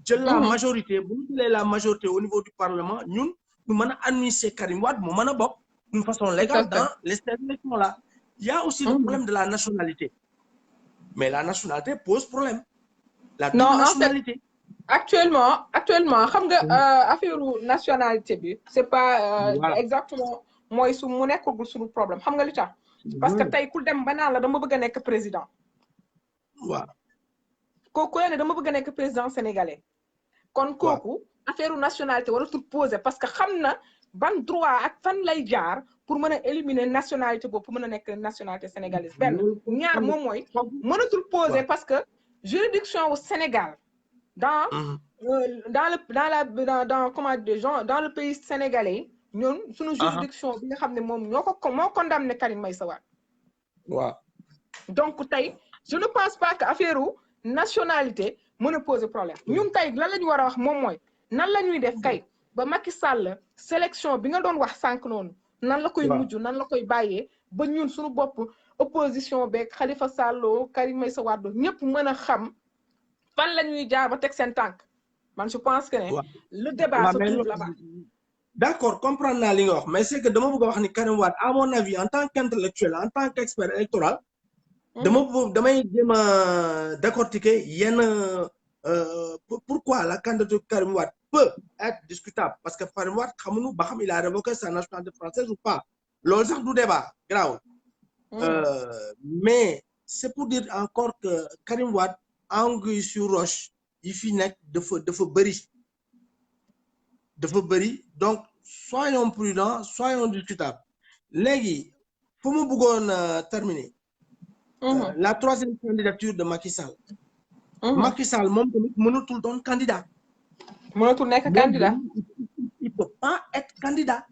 jël la majorité bu ñu jëlee la majorité au niveau du parlement ñun ñu mën a amnistier Karim Wade mu mën a bokk d'une façon légale dans les élections là il y a aussi le problème de la nationalité mais la nationalité pose problème la nationalité actuellement xam nga affaire nationalité bi c'est pas exactement mooy su mu nekkagul suñu problème xam nga li tax parce que tey ku dem ba naan la dama bëgg a nekk président waaw kooku la ne dama bëgg a nekk président sénégalais kon kooku affaire nationalité waratul poser parce que xam na ban droit ak fan lay jaar pour mën a éliminer nationalité boobu pour mën a nekk nationalité sénégalaise benn ñaar moom mooy mënatul poser parce que juridiction au Sénégal dans comment dire dans le pays sénégalais ñun suñu juridiction bi nga xam ne moom moo condamné Karim Meïssa Wade waaw donc tey je ne pense pas que affaire nationalité mën a poser problème ñun tey lan la ñu war a wax moom mooy nan la ñuy def kay ba Macky Sall sélection bi nga doon wax sànq noonu nan la koy mujj nan la koy bàyyee ba ñun suñu bopp opposition beeg Khalifa Sall Karim Meïssa Wade ñëpp mën a xam fan la ñuy jaar ba teg seen tànk man je pense que ne le débat se trouve là-bas d'accord comprendre naa li nga wax mais c'est que dama bëgg a wax ni Karim Wade à mon avis en tant qu'intellectuel en tant qu'expert électoral damay jéem a décortiquer yenn pourquoi la candidature de Karim Wade peut être discutable parce que Karim Wade xamuñu ba xam il a révoqué sa nationalité française ou pas loolu sax du débat grave Mais c'est pour dire encore que Karim Wade anguille sur roche il fi nekk dafa bëri donc soyons prudents soyons discutables léegi fu mu bëggoon terminer la troisième candidature de Macky Sall Macky Sall moom tamit mënatul doon candidat mënatul nekk candidat il peut pas être candidat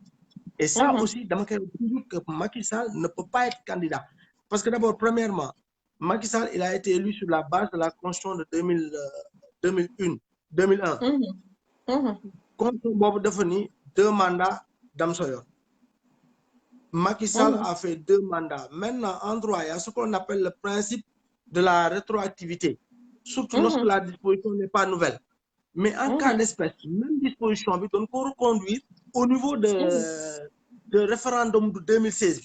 et ça aussi dama koy toujours que Macky Sall ne peut pas être candidat parce que d'abord premièrement Macky Sall il a été élu sur la base de la constitution de 2001 constitution boobu dafa ni 2 mandats dam sa yoon Macky Sall a fait 2 mandats maintenant en droit il y a ce qu'on appelle le principe de la rétroactivité surtout lorsque la disposition n'est pas nouvelle mais en cas d'espèce même disposition bi doon ko reconduire au niveau de référendum de 2016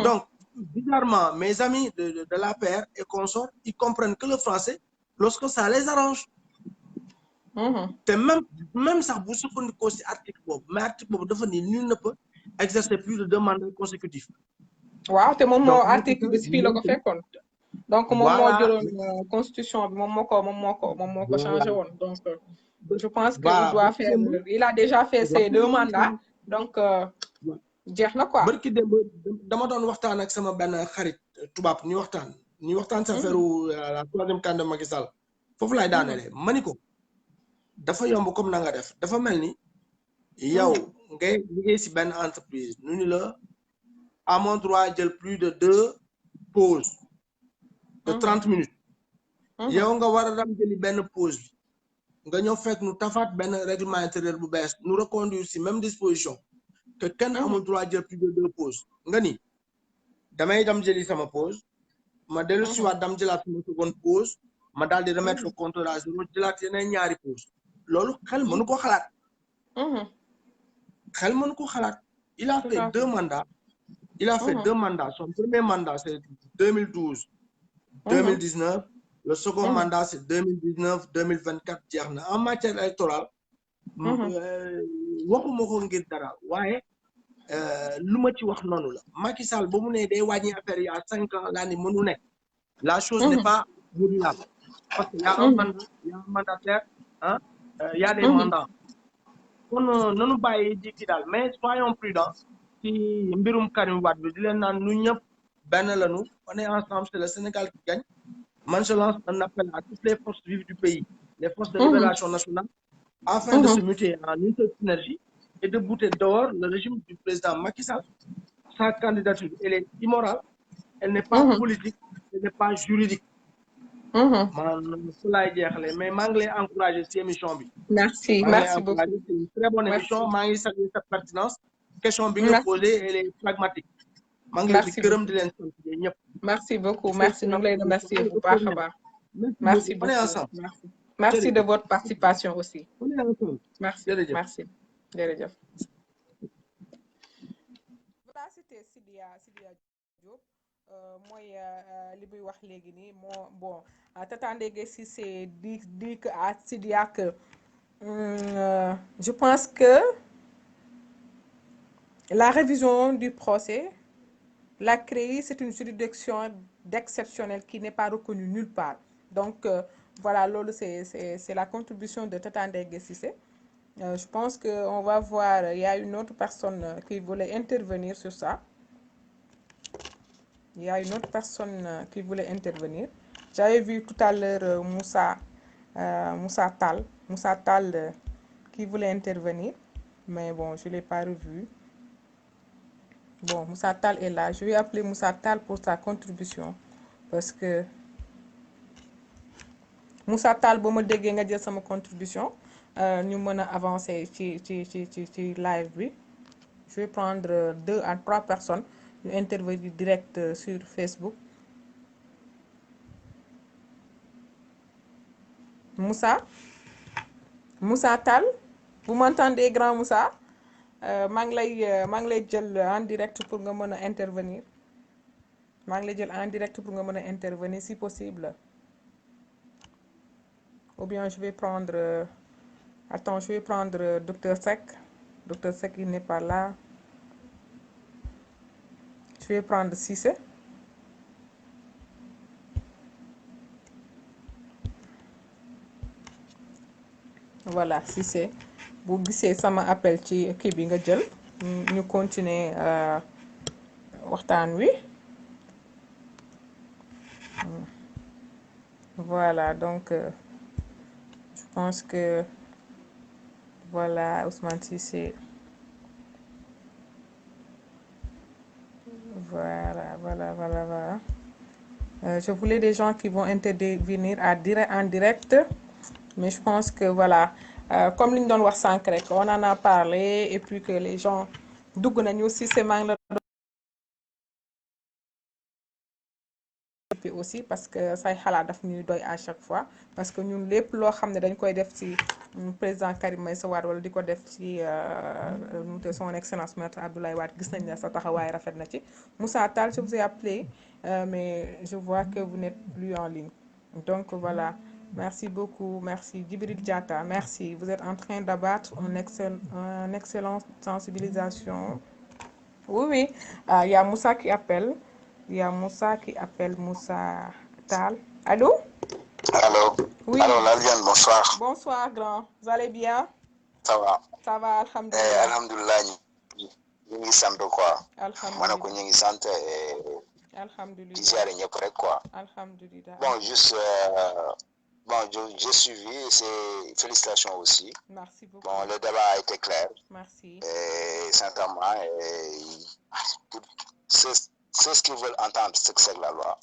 donc bizarrement mes amis de l'APR et consorts ils comprennent que le français lorsque ça les arrange te même sax bu sukkandikoo ci article boobu mais article boobu dafa ni nul ne peut exercer plus de 2 mandats consécutifs waaw te moom moo article bi fii la ko fekkoon donc moom moo jëloon constitution bi moom moo ko changé woon donc je pense que il doit faire il a déjà fait ses 2 mandats donc jeex na quoi barki démb dama doon waxtaan ak sama benn xarit tubaab ñu waxtaan sa feru la troisième candidature Macky Sall foofu laay daanelee ma ni ko dafa yomb comme na nga def dafa mel ni yow ngay liggéey ci benn entreprise nu ni la amoon droit jël plus de 2 pauses de 30 minutes yow nga war a dem jëli benn pause bi nga ñëw fekk nu tafaat benn règlement intérieur bu bees nu reconduire ci même disposition que kenn amul droit jël plus de 2 pauses nga ni damay dem jëli sama pause ma dellu si waat dam jëlaat sama seconde pause ma daal di remettre le compteur à zéro jëlaat yeneen ñaari pause loolu xel mënu ko xalaat il a fait 2 mandats son premier mandat c'est 2012 2019 le second mandat c'est 2019 2024 jeex na en matière électorale waxuma ko ngir dara waaye lu ma ci wax noonu la Macky Sall ba mu ne day wàññi affaire yi à 5 ans laa ni mënu nekk la chose n'est pas modulable parce que y a un mandat y a un mandataire y a des mandats kon nanu bàyyi di ki daal mais soyons prudents ci mbirum Karim Wade bi di leen naan nu ñëpp benn lañu on est ensemble c'est le Sénégal qui gagne man je lance un appel à toutes les forces vives du pays les forces de libération nationale afin de se muter en une seule synergie et de bouter dehors le régime du président Macky Sall. Sa candidature, elle est immorale, elle n'est pas politique, elle n'est pas juridique. Mais maa ngi lay encourager ci émission bi. Merci beaucoup. C'est une très bonne émission. Maa ngi saluer sa pertinence. Question bi nga posée, elle est pragmatique. Maa ngi leen di gërëm di leen sant ñëpp. Merci beaucoup. Merci, nous les remercier bu baax a baax. Merci beaucoup. On est ensemble. Merci de votre participation aussi. On est ensemble. Merci. Merci. Jërëjëf. Voilà, c'était Sidia Diop. Mooy li muy wax léegi nii moo bon Tata Ndege Cissé dit que à Sidia que je pense que la révision du procès, la CREI, c'est une juridiction d'exceptionnelle qui n'est pas reconnue nulle part. Donc voilà, c'est la contribution de Tata Ndege Cissé. Je pense qu'on va voir, il y a une autre personne qui voulait intervenir sur ça. Il y a une autre personne qui voulait intervenir. J'avais vu tout à l'heure Moussa Tal qui voulait intervenir, mais bon, je ne l'ai pas revu. Bon, Moussa Tal est là. Je vais appeler Moussa Tal pour sa contribution parce que Moussa Tal, si je déggee nga sama contribution, ñu mën a avancer ci live bi. Je vais prendre 2 à 3 personnes ñu intervenir direct sur Facebook. Moussa Tal, vous m'entendez, grand Moussa? maa ngi lay jël en direct pour nga mën a intervenir. Maa ngi lay jël en direct pour nga mën a intervenir si possible. Ou bien je vais prendre Docteur Seck. Docteur Seck, il n'est pas là. Je vais prendre Cissé. Voilà Cissé bu gisee sama appel ci kii bi nga jël ñu continuer waxtaan wi. Voilà donc je pense que voilà Ousmane Cissé. Voilà. Je voulais des gens qui vont intervenir en direct, mais je pense que voilà, comme li ñu doon wax sànq rek on en a parlé et puis que les gens dugg nañu si c'est maa ngi la aussi parce que say xalaat daf ñuy doy à chaque fois parce que ñun lépp loo xam ne dañ koy def ci président Karim Meïssa Wade wala di ko def ci son excellence maître Abdoulaye Wade gis nañ ne sa taxawaay rafet na ci. Moussa Tall, je vous ai appelé mais je vois que vous n'êtes plus en ligne donc voilà merci beaucoup. Merci Djibril Diatta, merci, vous êtes en train d'abattre une excellente sensibilisation. Oui il y a Moussa qui appelle. Il y a Moussa qui appelle Moussa Tall. Allô? Allô? Oui. Allô, Laliane, bonsoir. Bonsoir, grand. Vous allez bien? Ça va? Ça va, alhamdulillah. Alhamdulillah, ñu ngi sant quoi. Alhamdulillah. Ma ne ko ñu ngi sant Alhamdulillah. di ziare ñëpp rek quoi. Alhamdulillah. Bon, juste j'ai suivi, c'est félicitations aussi. Merci beaucoup. Bon, le débat a été clair. Merci. Et sincèrement, c'est ce qu'ils veulent entendre, c'est que c'est la loi.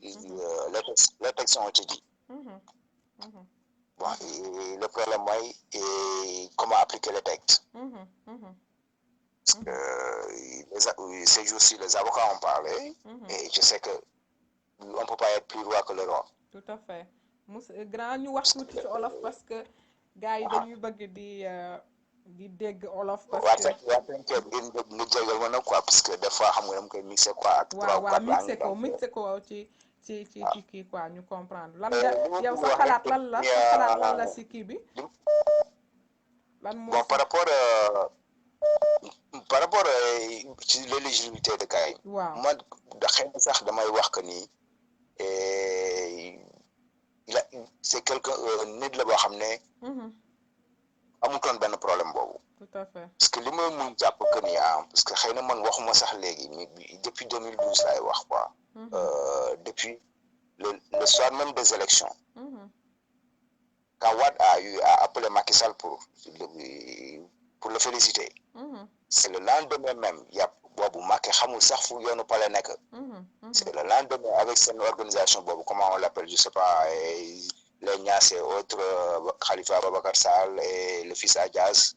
Les textes ont été dit. Bon, et le problème, moi, est comment appliquer les textes. Parce que ces jours-ci, les avocats ont parlé, et je sais que on ne peut pas être plus droit que le roi. Tout à fait. Grand ñu wax tuuti ci olof parce que gars yi dañuy bëgg di dégg olof parce que nga jégal ma nag quoi parce que des fois xam nga dama koy mixé quoi ak waaw mixé ko ci kii quoi ñu comprendre lan nga yow sa xalaat lan la si kii bi lan moo bon par rapport ci l'éligibilité de gars yi waaw man xëy na sax damay wax que ni c'est quelqu'un nit la boo xam ne amutoon benn problème boobu. Tout à fait. Parce que li ma mun jàpp que ni parce que xëy na man waxuma sax léegi mais depuis 2012 laay wax quoi. Depuis le soir même des élections. Quand Wade a appelé Macky Sall pour le féliciter. C'est le lendemain même boobu Macky xamul sax fu yoonu pale nekk. C'est le lendemain avec seen organisation boobu comment on l'appelle je sais pas les Niass et autres Khalifa Ababacar Sall et le fils Adjaz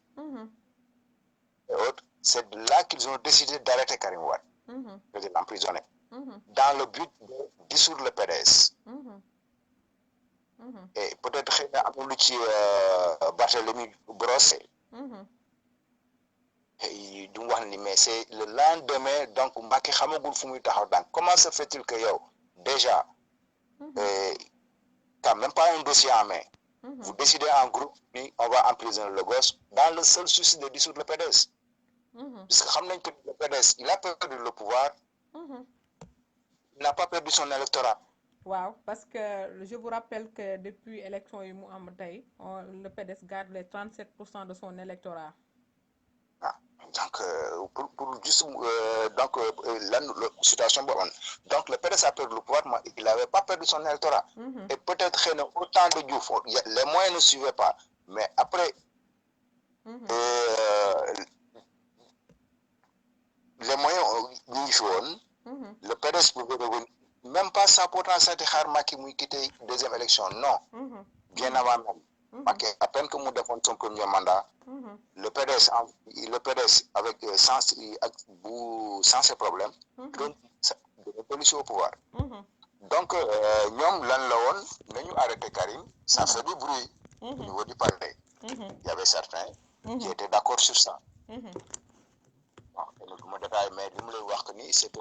et autres, c'est là qu'ils ont décidé d'arrêter Karim Wade, de l'emprisonner, dans le but de dissoudre le PDS. Et peut-être xëy na am na lu ci Barthélemy brossé. Et du wax ni mais c'est le lendemain donc Macky xamagul fu muy taxaw donc comment se fait-il que yow déjà t'as même pas un dossier en main. Vous décidez en groupe, puis on va emprisonner le gosse dans le seul souci de dissoudre le PDS. Parce que xam nañ que le PDS, il a perdu le pouvoir, il n'a pas perdu son électorat. Waaw, parce que je vous rappelle que depuis l'élection yi mu am tey, le PDS garde les 37% de son électorat. Donc, pour juste, donc, la situation bonne. Donc, le PDS a perdu le pouvoir, mais il n'avait pas perdu son électorat. Et peut-être autant de Diouf, les moyens ne suivaient pas. Mais après, les moyens, le PDS pouvait revenir, même pas ça pourtant ça de Macky qui quitté deuxième élection, non. Bien avant même. Macky, à peine que nous défendons son premier mandat, le PDS avec sans ces problèmes, de pollution au pouvoir. Donc, nous, nous arrêté Karim, ça fait du bruit au niveau du palais. Il y avait certains qui étaient d'accord sur ça. C'était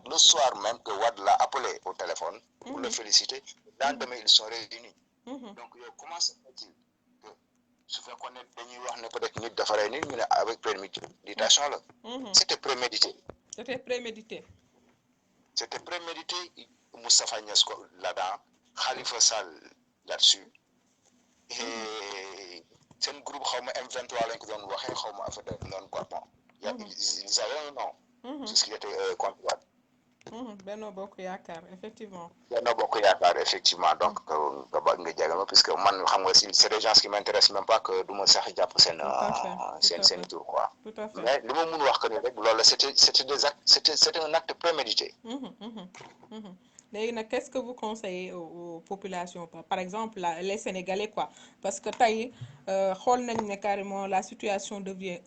le soir même que Wade l'a appelé au téléphone pour le féliciter. Le lendemain, ils sont réunis. Donc, comment se fait-il que su fekkoon ne dañuy wax ne peut-être nit dafa rey nit ñu ne avec préméditation la. C'était prémédité. C'était prémédité. C'était prémédité. Moustapha Niasse là-dedans, Khalifa Sall là-dessus. Et c'est un groupe M23 lañ ko doon waxee xaw ma affaire de non quoi bon. Ils avaient un nom. C'est ce qui était contre Benno Bokk Yaakaar effectivement. Benno Bokk Yaakaar effectivement donc nga jégal ma puisque man xam nga c'est des gens qui m'intéressent même pas que du ma sax jàpp seen tour quoi. Tout à fait. Mais li ma mun wax que ni rek loolu c'était un acte prémédité. Léegi nag qu'est-ce que vous conseillez aux populations par exemple les Sénégalais quoi parce que tey xool nañ ne carrément la situation devient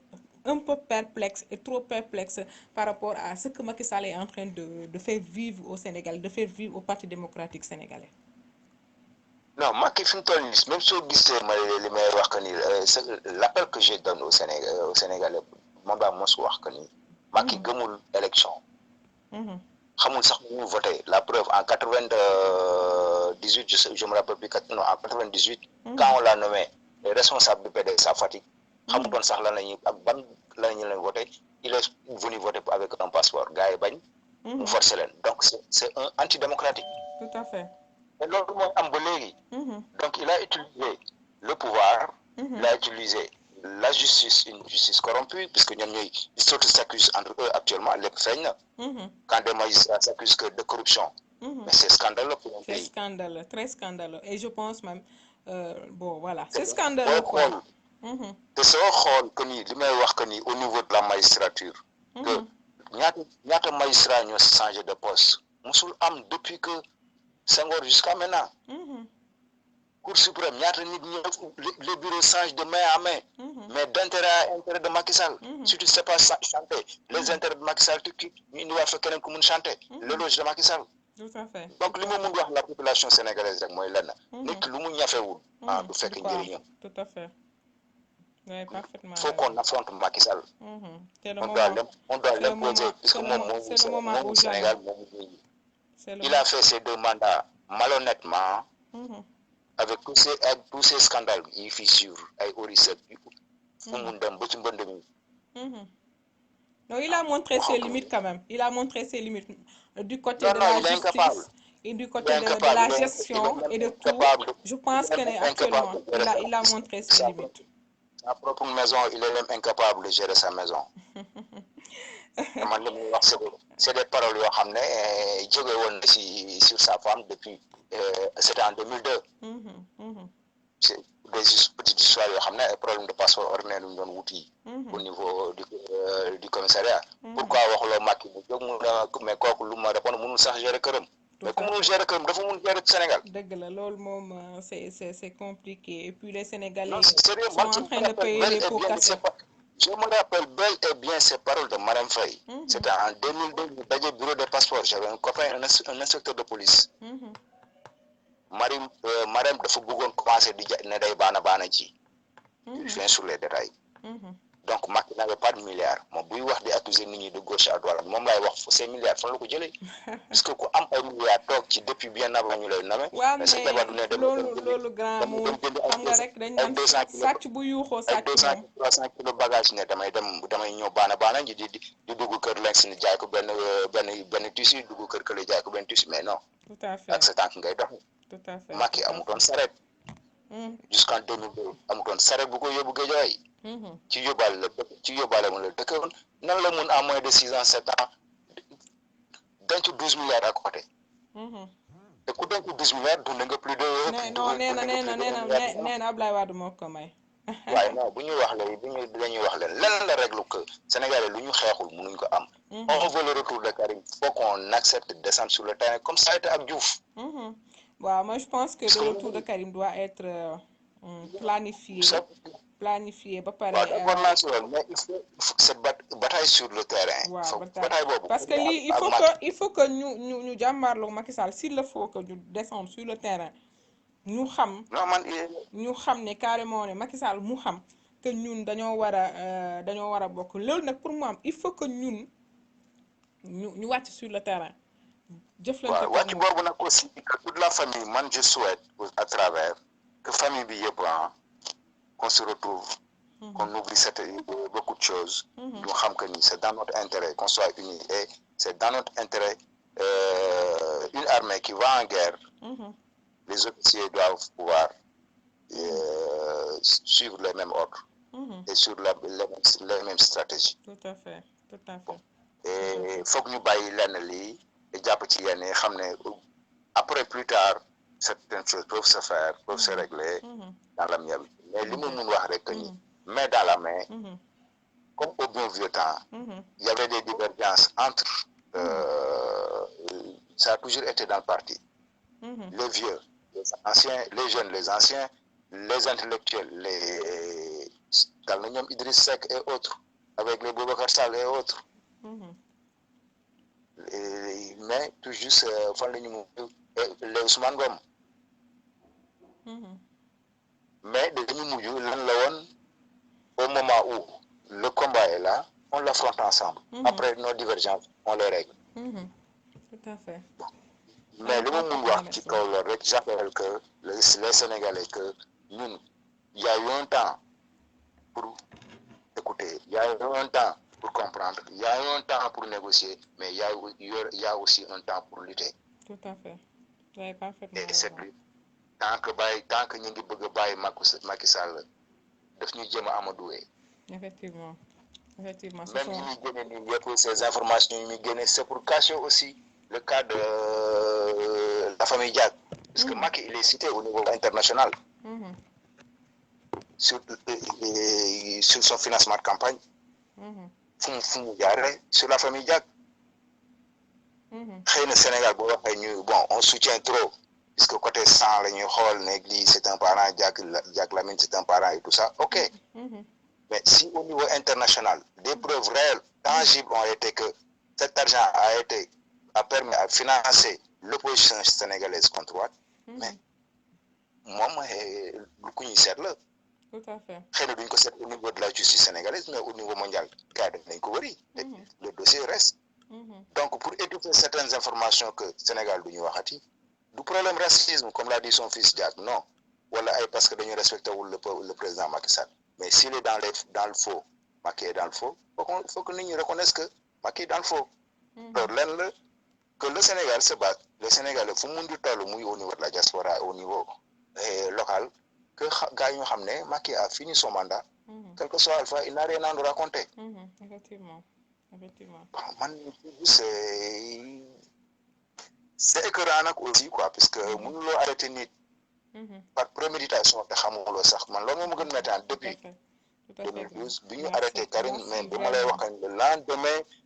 un peu perplexe et trop perplexe par rapport à ce que Macky Sall est en train de faire vivre au Sénégal, de faire vivre au Parti démocratique sénégalais. Non, Macky fi mu toll nii même soo gisee ma li may wax que ni l'appel que je donne au Sénégalais moom laa mos wax que ni Macky gëmul élection. xamul sax ñu voté la preuve en 98 je me rappelle plus non en 98. Quand on l'a nommé responsable du PDS à Fatick. xamutoon sax lan la ñuy ak ban lan la ñu leen voté il est venu voter avec un passeport gars yi bañ. mu forcé leen donc c'est un antidémocratique. Tout à fait. Et loolu mooy am ba léegi. Donc il a utilisé le pouvoir. Il a utilisé la justice, une justice corrompue, puisque ils s'accusent entre eux actuellement, les feignes, quand des magistrats s'accusent de corruption. Mais c'est scandaleux pour un pays. C'est scandaleux, très scandaleux. Et je pense même, bon voilà, c'est scandaleux quoi. te soo xool que ni li may wax que ni au niveau de la magistrature. que ñaata magistrat ñoo changé de poste. musul am depuis que Senghor jusqu'à maintenant. Cour suprême ñaata nit ñi les bureaux changent de main à main. Mais d'intérêt à intérêt de Macky Sall. Si tu ne sais pas chanter les intérêts de Macky Sall tu ñu indiwaat fa keneen ku mun chanter. L'éloge de Macky Sall. Tout à fait. Donc li ma mun wax la population sénégalaise rek mooy lenn. nit ki lu mu ñafewul. du fekk njëriñam. Tout à fait. Oui, parfaitement. Il faut qu'on affronte Macky Sall. C'est le On moment. doit l'imposer puisque c'est le moment au Sénégal il a fait ses 2 mandats malhonnêtement. Avec tous ces scandales yi fi suivre ay Orissette fu mu dem ba ci mbënd mi. Donc il a montré ses limites quand même. Il a montré ses limites du côté de la justice et du côté de la gestion et de tout. Je pense qu'actuellement, il a montré ses limites. Sa propre maison, il est même incapable de gérer sa maison. Man li muy wax c'est des paroles yoo xam ne jóge woon na sur sa femme depuis c'était en 2002. C'est des petites histoires yoo xam ne ay problème de passeport ordinaire yu ñu doon wuti au niveau du commissariat. Pourquoi waxuloo Macky mu jóg mais kooku lu ma répondre mënul sax gérer këram. Mais ku mënul gérer këram dafa mun gérer Sénégal. Dëgg la loolu moom c'est compliqué et puis les Sénégalais sérieux, sont en train de payer les pots cassés. Je me rappelle bel et bien ces paroles de Marème Faye. C'était en 2002 ñu daje bureau des passeports j'avais un copain un inspecteur de police. Marème dafa bëggoon commencer di ne day baana ci. Je viens sur les détails. Donc Macky n'avait pas de milliards moom buy wax di accuser nit ñi de gauche à droite moom laay wax ces milliards fan la ko jëlee. parce que ku am ay milliards toog ci depuis bien avant ñu lay nommer. waaw mais loolu grand mu xam nga rek dañ naan sàcc bu yuuxoo sàcc moom 300 kilos bagage ne damay ñëw baana ji di dugg kër Lex ni jaay ko benn tissu dugg kër kële jaay ko benn tissu mais non. Tout à fait ak sa tànk ngay dox. Tout à fait Macky amutoon saret. Jusqu'en 2002 amutoon saret bu ko yóbbu Guédiawaye. ci yóbbaale mu la dëkkoon nan la mun en moins de 6 ans 7 ans denc 12 milliards à côté. te ku denc 12 milliards dund nga plus de. non nee na Ablaye Wade moo ko may. waaye non bu ñuy wax léegi dañuy wax leen lan la règle que Sénégalais lu ñu xeexul mënuñ ko am. On veut le retour de Karim faut qu'on accepte de descendre sur le terrain comme ça a été ak Diouf. Waaw moi je pense que le retour de Karim doit être planifié ba pare. mais il faut cette bataille sur le terrain. waaw bataille boobu parce que lii il faut que ñu jàmmarloo Macky Sall s'il le faut que ñu descendre sur le terrain ñu xam. ñu xam ne carrément ne Macky Sall mu xam que ñun dañoo war a bokk loolu nag pour mu am il faut que ñun ñu wàcc sur le terrain. waaw wàcc boobu nag aussi que toute la famille man je souhaite à travers que famille bi yëpp qu'on se retrouve, qu'on oublie beaucoup de choses. Nous savons que c'est dans notre intérêt qu'on soit unis et c'est dans notre intérêt une armée qui va en guerre, les officiers doivent pouvoir suivre les mêmes ordres et sur les mêmes stratégies. Tout à fait, tout à fait. Et faut que nous baillons l'année et après plus tard, certaines choses peuvent se faire, peuvent se régler dans l'amiable. Mais les mots mais dans la main, comme au bon vieux temps, il y avait des divergences entre, ça a toujours été dans le parti. Les vieux, les anciens, les jeunes, les anciens, les intellectuels, les Idriss Seck et autres, avec les Boubacar Sall et autres. Mais tout juste les Ousmane Gom. Mais au moment où le combat est là, on l'affronte ensemble. Après nos divergences, on les règle. Tout à fait. Mais le moment où j'appelle que les Sénégalais, que nous, il y a eu un temps pour écouter, il y a eu un temps pour comprendre, il y a eu un temps pour négocier, mais il y a aussi un temps pour lutter. Tout à fait. Vous avez parfaitement Et c'est plus, tant que nous avons Macky Sall, nous avons amadoué. Effectivement. Effectivement. Même si ces informations, c'est pour cacher aussi le cas de la famille Diak. Parce que Macky, il est cité au niveau international. Sur son financement de campagne. Sur la famille Diak. Le Sénégal, bon, on soutient trop. Puisque côté sang, c'est un parent, Diak Lamine, c'est un parent et tout ça. Ok. Mais si au niveau international, des preuves réelles, tangibles ont été que cet argent a permis à financer l'opposition sénégalaise contre droite, mais moi, le coup, c'est là. Tout à fait. Au niveau de la justice sénégalaise, mais au niveau mondial, le dossier reste. Donc, pour étouffer certaines informations que le Sénégal doit du problème racisme, comme l'a dit son fils Diak, non. Voilà, parce que nous respectons le président Macky Sall. Mais s'il est dans le faux, Macky est dans le faux, il faut que nous reconnaissons que Macky est dans le faux. Alors, que le Sénégal se bat, le Sénégal, il faut que au niveau de la diaspora, au niveau local, que Macky a fini son mandat, quel que soit Alpha, il n'a rien à nous raconter. Effectivement. Effectivement. C'est écœurant aussi, quoi, parce que nous avons arrêté par préméditation, depuis 2012, nous avons arrêté Karim, mais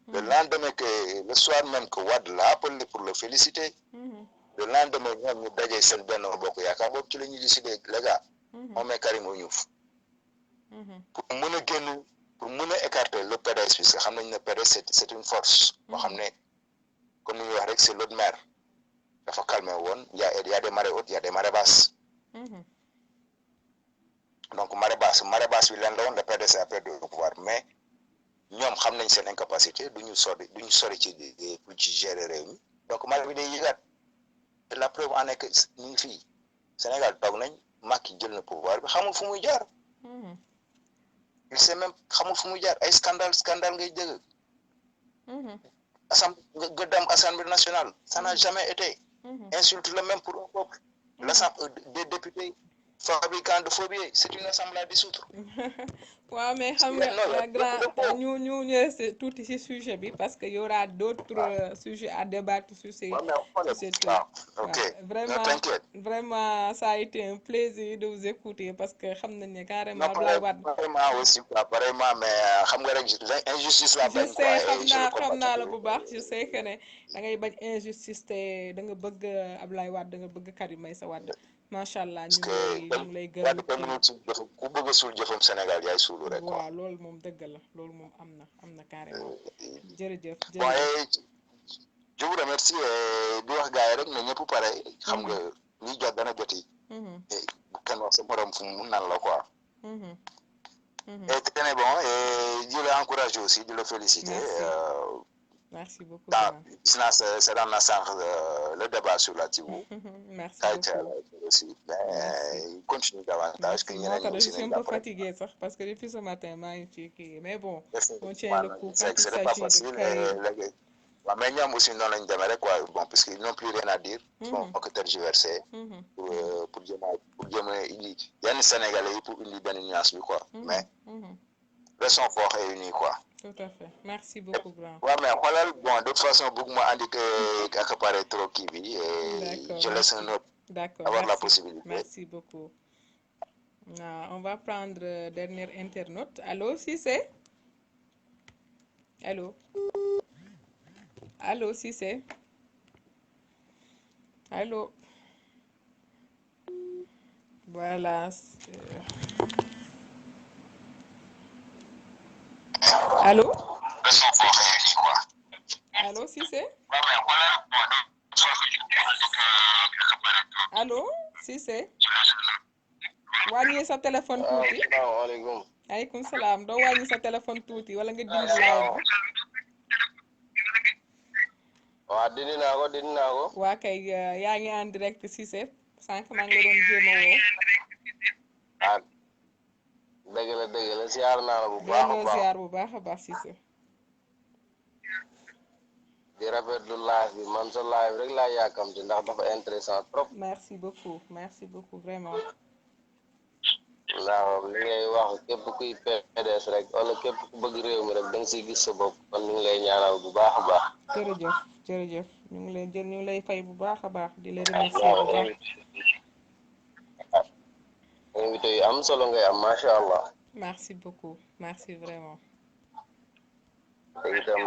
le lendemain que le soir même que Wad l'a appelé pour le féliciter, le lendemain, nous avons décidé les gars, on met Karim au Niouf. Pour écarter le PDS, puisque le PDS c'est une force, comme nous l'avons dit, c'est l'autre mer. Il faut calmer, il y a des marées hautes, il y a des marées basses. Donc, marée basse, le PDS a perdu le pouvoir, mais nous avons une incapacité, nous sommes pour gérer les réunions. Donc, la preuve en est que nous, Sénégal, Macky a le pouvoir, il sait même un scandale Assemblée nationale, ça n'a jamais été. Insulte le même pour un peuple. Des députés fabricants de phobie, c'est une assemblée à dissoudre. Ouais, mais nous c'est tout ici sujet parce qu'il y aura d'autres sujets à débattre sur ces trucs. Vraiment, ça a été un plaisir de vous écouter parce que carrément vraiment aussi, apparemment, mais injustice la je sais que da ngay bañ injustice te da nga bëgg Ablaye Wade da nga bëgg Karim Meïssa Wade machallah ñu lay gërëm ku bëgg sul jëfam Sénégal yaay sulu rek waaw loolu moom dëgg la loolu moom am na carrément jërëjëf je vous remercie di wax gaay rek ne ñëpp pare xam nga li jot dana joti bu kenn wax sa morom fu mu nan la quoi et très bon et je l'encourage aussi de le féliciter. Merci beaucoup. C'est dans le débat sur la Tibou. Merci beaucoup. Aussi. Il continue davantage. Je suis un peu fatiguée parce que depuis ce matin, mais bon, on tient le coup quand il s'agit de créer. waaw mais ñoom aussi noonu lañ demee rek quoi bon parce qu'ils n'ont plus rien à dire. font que tergiverser. pour jéem a indi yenn Sénégalais yi pour indi benn nuance bi quoi. mais restons forts et unis quoi. tout à fait merci beaucoup grand. waaw mais xoolal bon de toute façon bëgguma andi que accaparer trop kii bi. je laisse un autre. D'accord, avoir merci. la possibilité. Merci beaucoup. On va prendre dernier internaute. Allô, Cissé? Allô? Allô, Cissé? Allô? Voilà. Allô? Allô, Cissé? Allô, Cissé? wàññi sa téléphone tuuti. asalaamaaleykum. aleykum salaam doo wàññi sa téléphone tuuti wala nga dindi live bi. waaw dindi naa ko. waa kay yaa ngi en direct Cissé sànq maa ngi la doon jéem a woo. ah dëgg la ziar naa la bu baax a baax ziar bu baax a baax Cissé. di rafetlu live bi man sa live rek laa yàkkamti ndax dafa intéressant trop. merci beaucoup vraiment. ndax li ngay wax képp kuy PDS rek wala képp ku bëgg réew mi rek da nga siy gis sa bopp kon ñu ngi lay ñaanal bu baax a baax. jërëjëf ñu ngi lay fay bu baax a baax di la remercier bu baax. invité yu am solo ngay am macha allah. merci beaucoup merci vraiment. te itam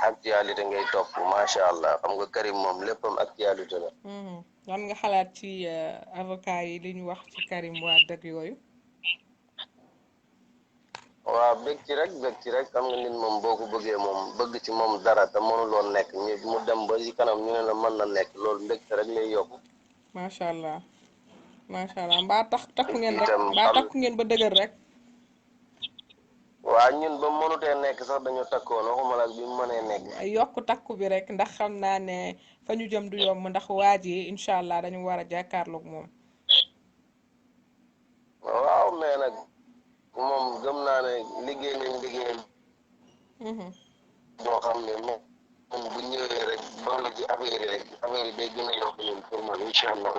actualité ngay topp macha allah xam nga Karim moom léppam actualité la. lan nga xalaat ci avocat yi li ñu wax ci Karim Wade ak yooyu. waaw bëgg ci rek xam nga nit moom boo ko bëggee moom bëgg ci moom dara te mënuloon nekk mu dem ba ci kanam ñu ne la mën na nekk loolu mbégte rek lay yokku. macha allah mbaa takku ngeen ba dëgër rek. waa ñun ba mënutee nekk sax dañu takkoon waxuma la bi mu mënee nekk. yokk takku bi rek ndax xam naa ne fa ñu jëm du yomb ndax waa ji incha allah dañu war a jàkkaarloog moom. waaw mais nag moom gëm naa ne liggéey boo xam ne moom bu ñëwee rek boole ci affaire yi rek affaire yi day gën a yokk ñun pour man incha allah.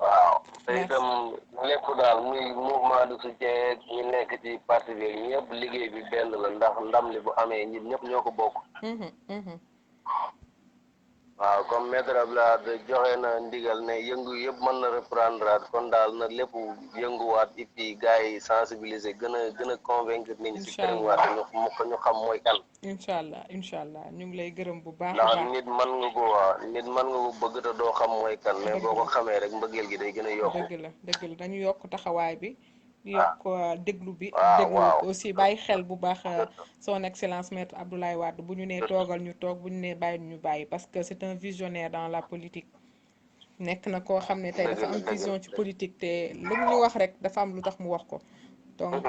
waaw te itam lépp daal muy mouvement de soutien ñu nekk ci parti bi ñëpp liggéey bi benn la ndax ndam li bu amee nit ñëpp ñoo ko bokk. waaw comme maître Abdoulaye joxe na ndigal ne yëngu yëpp mën na reprendre kon daal na lépp yënguwaat et puis gars yi sensibiliser gën a convaincre nit ñi si Karim Wade ñu xam mooy kan. incha allah ñu ngi lay gërëm bu baax a ndax baax. nit mën nga ko bëgg te doo xam mooy kan mais boo ko xamee rek mbëggeel gi day gën a yokku. dëgg la dañu yokk taxawaay bi. yokk déglu bi waaw aussi bàyyi xel bu baax son excellence maître Abdoulaye Wade bu ñu nee toogal ñu toog bu ñu nee bàyyi ñu bàyyi parce que c'est un visionnaire dans la politique nekk na koo xam ne tey dafa am vision ci politique te lu ñu wax rek dafa am lu tax mu wax ko donc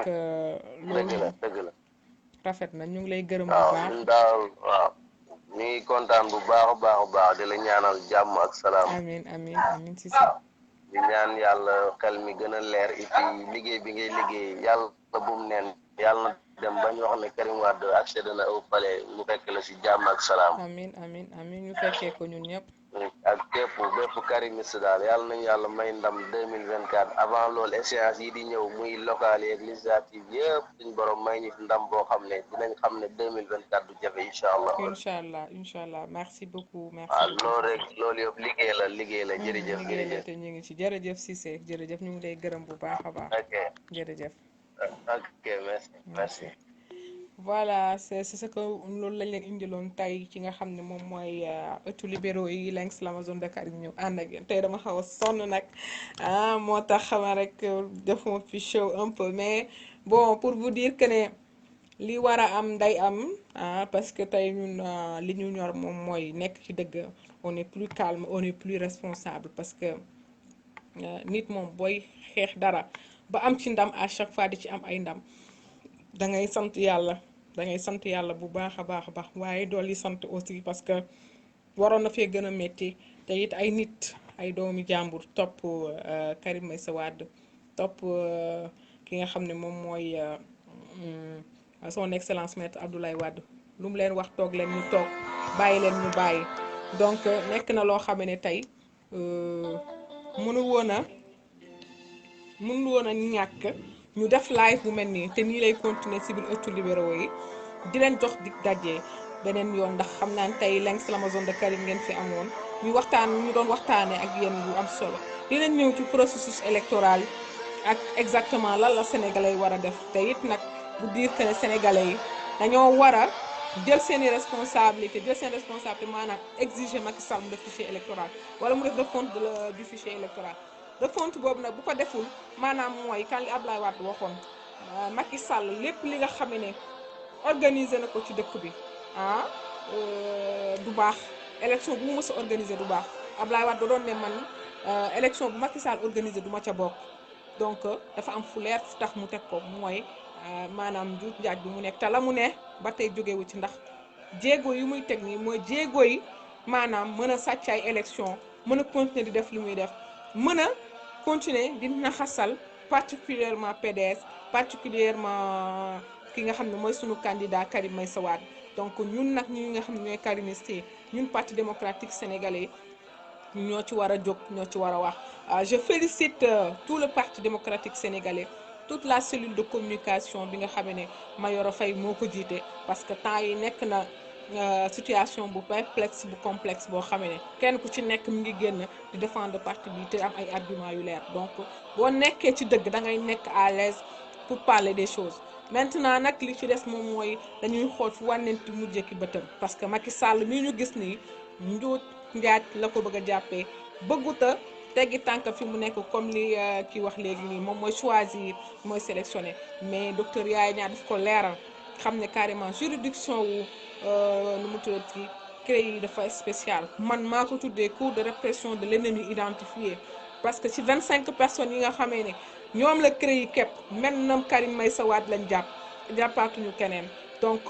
loolu dëgg la rafet na ñu ngi lay gërëm bu baax daal waaw ñu ngi kontaan bu baax a baax di la ñaanal jàmm ak salaam. amiin Cissé. di ñaan yàlla xel mi gën a leer et puis liggéey bi ngay liggéey yàlla bu mu neen yàlla na dem bañ wax ne Karim Wade accédé na au palais mu fekk la si jàmm ak salaam. amiin ñu fekkee ko ñun ñëpp. ak bépp karimiste daal yàlla nañu yàlla may ndam 2024 avant loolu échéance yi di ñëw muy local yi ak législative yëpp suñ borom may ñu ndam boo xam ne dinañ xam ne 2024 du jafe incha allah. merci beaucoup. waaw loolu yëpp liggéey la jërëjëf. te ñu ngi ci jërëjëf Cissé jërëjëf ñu ngi lay gërëm bu baax a baax. ok jërëjëf. ok merci. voilà c'est ce que loolu lañ leen indiloon tey ci nga xam ne moom mooy ëttu libéraux yi links l'Amazone Dakar yi ñëw ànd ak yéen tey dama xaw a sonn nag moo tax xama rek defuma fi show un peu mais bon pour vous dire que ne li war a am day am parce que tey ñun li ñu ñor moom mooy nekk ci dëgg on est plus calme on est plus responsable parce que nit moom booy xeex dara ba am ci ndam à chaque fois di ci am ay ndam da ngay sant yàlla bu baax a baax waaye dolli sant aussi parce que waroon na fee gën a métti te it ay nit ay doomi jàmbur topp Karim Meïssa Wade topp ki nga xam ne moom mooy son excellence maître Abdoulaye Wade lu mu leen wax toog leen ñu toog bàyyi leen ñu bàyyi donc nekk na loo xam ne tey mënul woon a ñàkk ñu def live bu mel nii te nii lay continuer ci biir ëttu libéraux yi di leen jox dig daje beneen yoon ndax xam naa ne tey Lengs l'Amazone de Karim ngeen fi amoon ñu doon waxtaanee ak yéen lu am solo dinañ ñëw ci processus électoral ak exactement lan la sénégalais yi war a def te it nag bu dire que ne sénégalais yi dañoo war a jël seeni responsabilité maanaam exiger Macky Sall mu def fichier électoral wala mu def refonte du fichier électoral refonte boobu nag bu ko deful maanaam mooy kan li Abdoulaye Wade waxoon Macky Sall lépp li nga xam ne organiser na ko ci dëkk bi du baax élection bu mu mës a organiser du baax Abdoulaye Wade da doon ne man élection bu Macky Sall organiser du ma ca bokk donc dafa am fu leer fu tax mu teg ko mooy maanaam njuuj njaaj bi mu nekk te la mu ne ba tey jógewu ci ndax jéego yi muy teg nii mooy jéego yi maanaam mën a sàcc ay élection mën a continuer di def li muy def mën a continuer di naxasal particulièrement PDS particulièrement ki nga xam ne mooy sunu candidat Karim Meïssa Wade donc ñun nag ñi nga xam ne ñooy karimiste ñun parti démocratique sénégalais ñoo ci war a jóg ñoo ci war a wax je félicite tout le parti démocratique sénégalais toute la cellule de communication bi nga xam ne Mayoro Faye moo ko jiite parce que temps yi nekk na situation bu perplexe bu complexe boo xam ne kenn ku ci nekk mu ngi génn di défendre parti bi te am ay arguments yu leer donc boo nekkee ci dëgg da ngay nekk à l'aise pour parler des choses maintenant nag li ci des moom mooy dañuy xool fu wànnenti mujjee ki bëtam parce que Macky Sall mi ñu gis nii njuut njaaj la ko bëgg a jàppee bëgguta teggi tànk fi mu nekk comme li kii wax léegi nii moom mooy choisir mooy sélectionner mais docteur Yaye Niang daf ko leeral xam ne carrément juridiction wu nu mu tuddati CREI yi dafa spécial man maa ko tuddee cour de répression de l'ennemi identifié parce que ci 25 personnes yi nga xamee ne ñoom la CREI yi képp maintenant Karim Meïssa Wade lañ jàppaatuñu keneen donc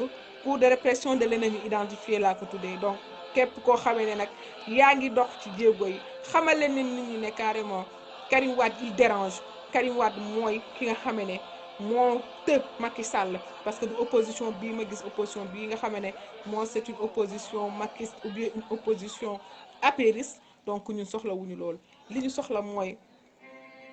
cour de répression de l'ennemi identifié laa ko tuddee donc képp koo xamee ne nag yaa ngi dox ci jéego yi xamal leen nit ñi ne carrément Karim Wade il dérange Karim Wade mooy ki nga xamee ne moo tëb Macky Sall parce que du opposition bii ma gis opposition bii nga xamee ne moo c'est une opposition Macky ou bien une opposition apériste donc ñun soxlawuñu loolu li ñu soxla mooy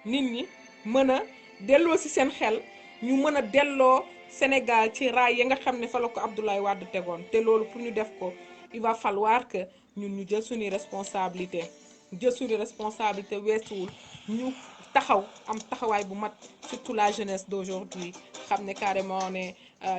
nit ñi mën a delloo ci seen xel ñu mën a delloo Sénégal ci raay ya nga xam ne fa la ko Abdoulaye Wade tegoon te loolu pour ñu def ko il va falloir que ñun ñu jël suñuy responsabilité weesuwul ñu taxaw am taxawaay bu mat surtout la jeunesse d'aujourd'hui xam ne carrément ne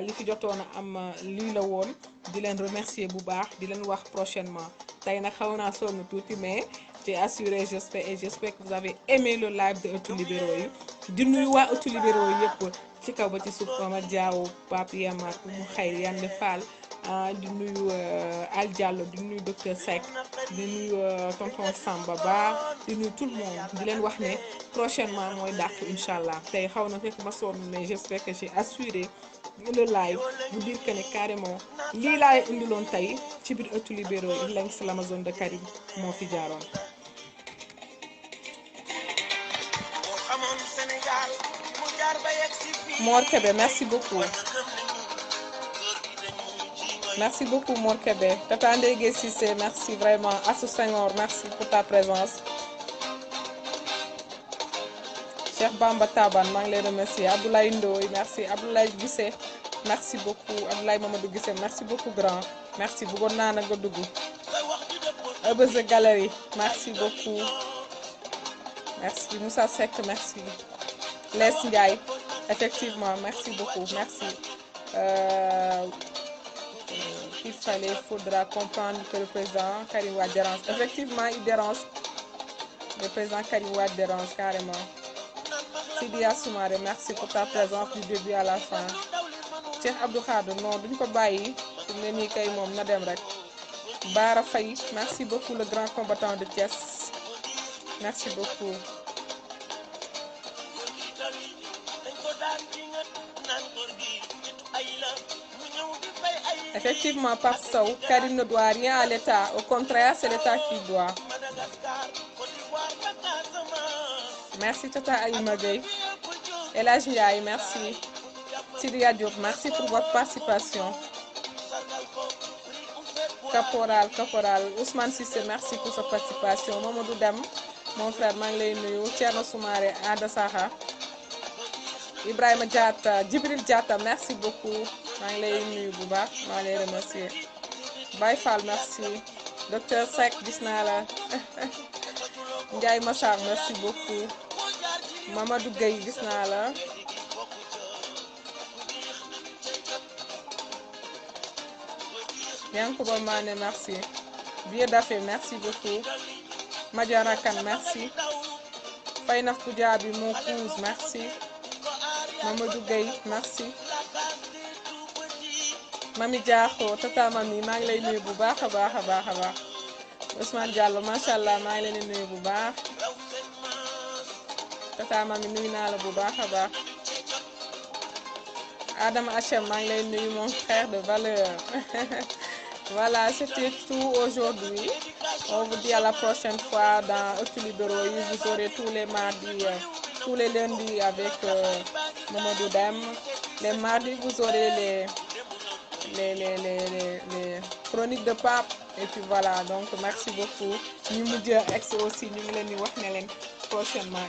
li fi jotoon a am lii la woon di leen remercier bu baax di leen wax prochainement tey nag xaw naa sonn tuuti mais j'ai assuré j'espère que vous avez aimé le live de ëttu libéraux yi di nuyu waa ëttu libéraux yi yëpp ci kaw ba ci suuf Omar Diaw Pape Yamak mu xëy Yande Fall di nuyu Al Diallo di nuyu docteur Seck di nuyu tonton Samba Ba di nuyu tout le monde di leen wax ne prochainement mooy dàq incha allah tey xaw na fekk ma sonn mais j'espère que j'ai assuré le live vous dire que ne carrément lii laay indiloon tey ci biir ëttu libéraux yi Lengs l'Amazone de Karim moo fi jaaroon. Mor Kébé merci beaucoup. Merci beaucoup Mor Kébé. Tata Ndege Cissé, merci vraiment. Assou Senghor, merci pour ta présence. Cheikh Bamba Taban, maa ngi lay remercier. Abdoulaye Ndoye, merci. Abdoulaye Guissé, merci beaucoup. Abdoulaye Mamadou Guissé, merci beaucoup grand. Merci bëggoon naa na nga dugg. Ebeuse Galerie, merci beaucoup. Merci Moussa Seck, merci. Les Ndiaye, effectivement, merci beaucoup. Merci. Faudra comprendre que le président Karim Wade dérange. Effectivement, il dérange. Le président Karim Wade dérange carrément. Sidia Soumaré, merci pour ta présence du début à la fin. Cheikh Abdou Khadre, non, duñ ko bàyyi. Fi mu ne nii kay moom na dem rek. Bara Faye, merci beaucoup le grand combattant de Thiès. Merci beaucoup. Effectivement, par Sow, Karim ne doit rien à l'État. Au contraire, c'est l'État qui doit. Merci Tata Aïma Gueye. El Hadj Ndiaye, merci. Sidia Diop, merci pour votre participation. Caporal Ousmane Cissé, merci pour sa participation. Mamadou Dem, mon frère, maa ngi lay nuyu. Thierno Soumaré, Ada Saha, Ibrahima Diatta, Djibril Diatta, merci beaucoup. maa ngi lay nuyu bu baax, maa lay remercier. Baye Fall, merci. Docteur Seck, gis naa la. Ndiaye Massar, merci beaucoup. Mamadou Gueye, gis naa la. Yankuba Mané, merci. Vieux Dafé, merci beaucoup. Madiara Kane, merci. Fayna Koudiaby, mon épouse, merci. Mamadou Gueye, merci. Mami Diakho, Tata Mami, maa ngi lay nuyu bu baax a baax a baax a baax. Ousmane Diallo, macha allah, maa ngi leen di nuyu bu baax. Tata Mami, nuyu naa la bu baax a baax. Adama Hachem, maa ngi lay nuyu mon frère de valeur. Voilà, c'était tout aujourd'hui. On vous dit à la prochaine fois dans Actu Libéraux. Vous aurez tous les mardis, tous les lundis avec Mamadou Dem. Les mardis, vous aurez les chroniques de Pape. Et puis voilà, donc merci beaucoup. Nous nous disons aussi, nous allons nous voir prochainement.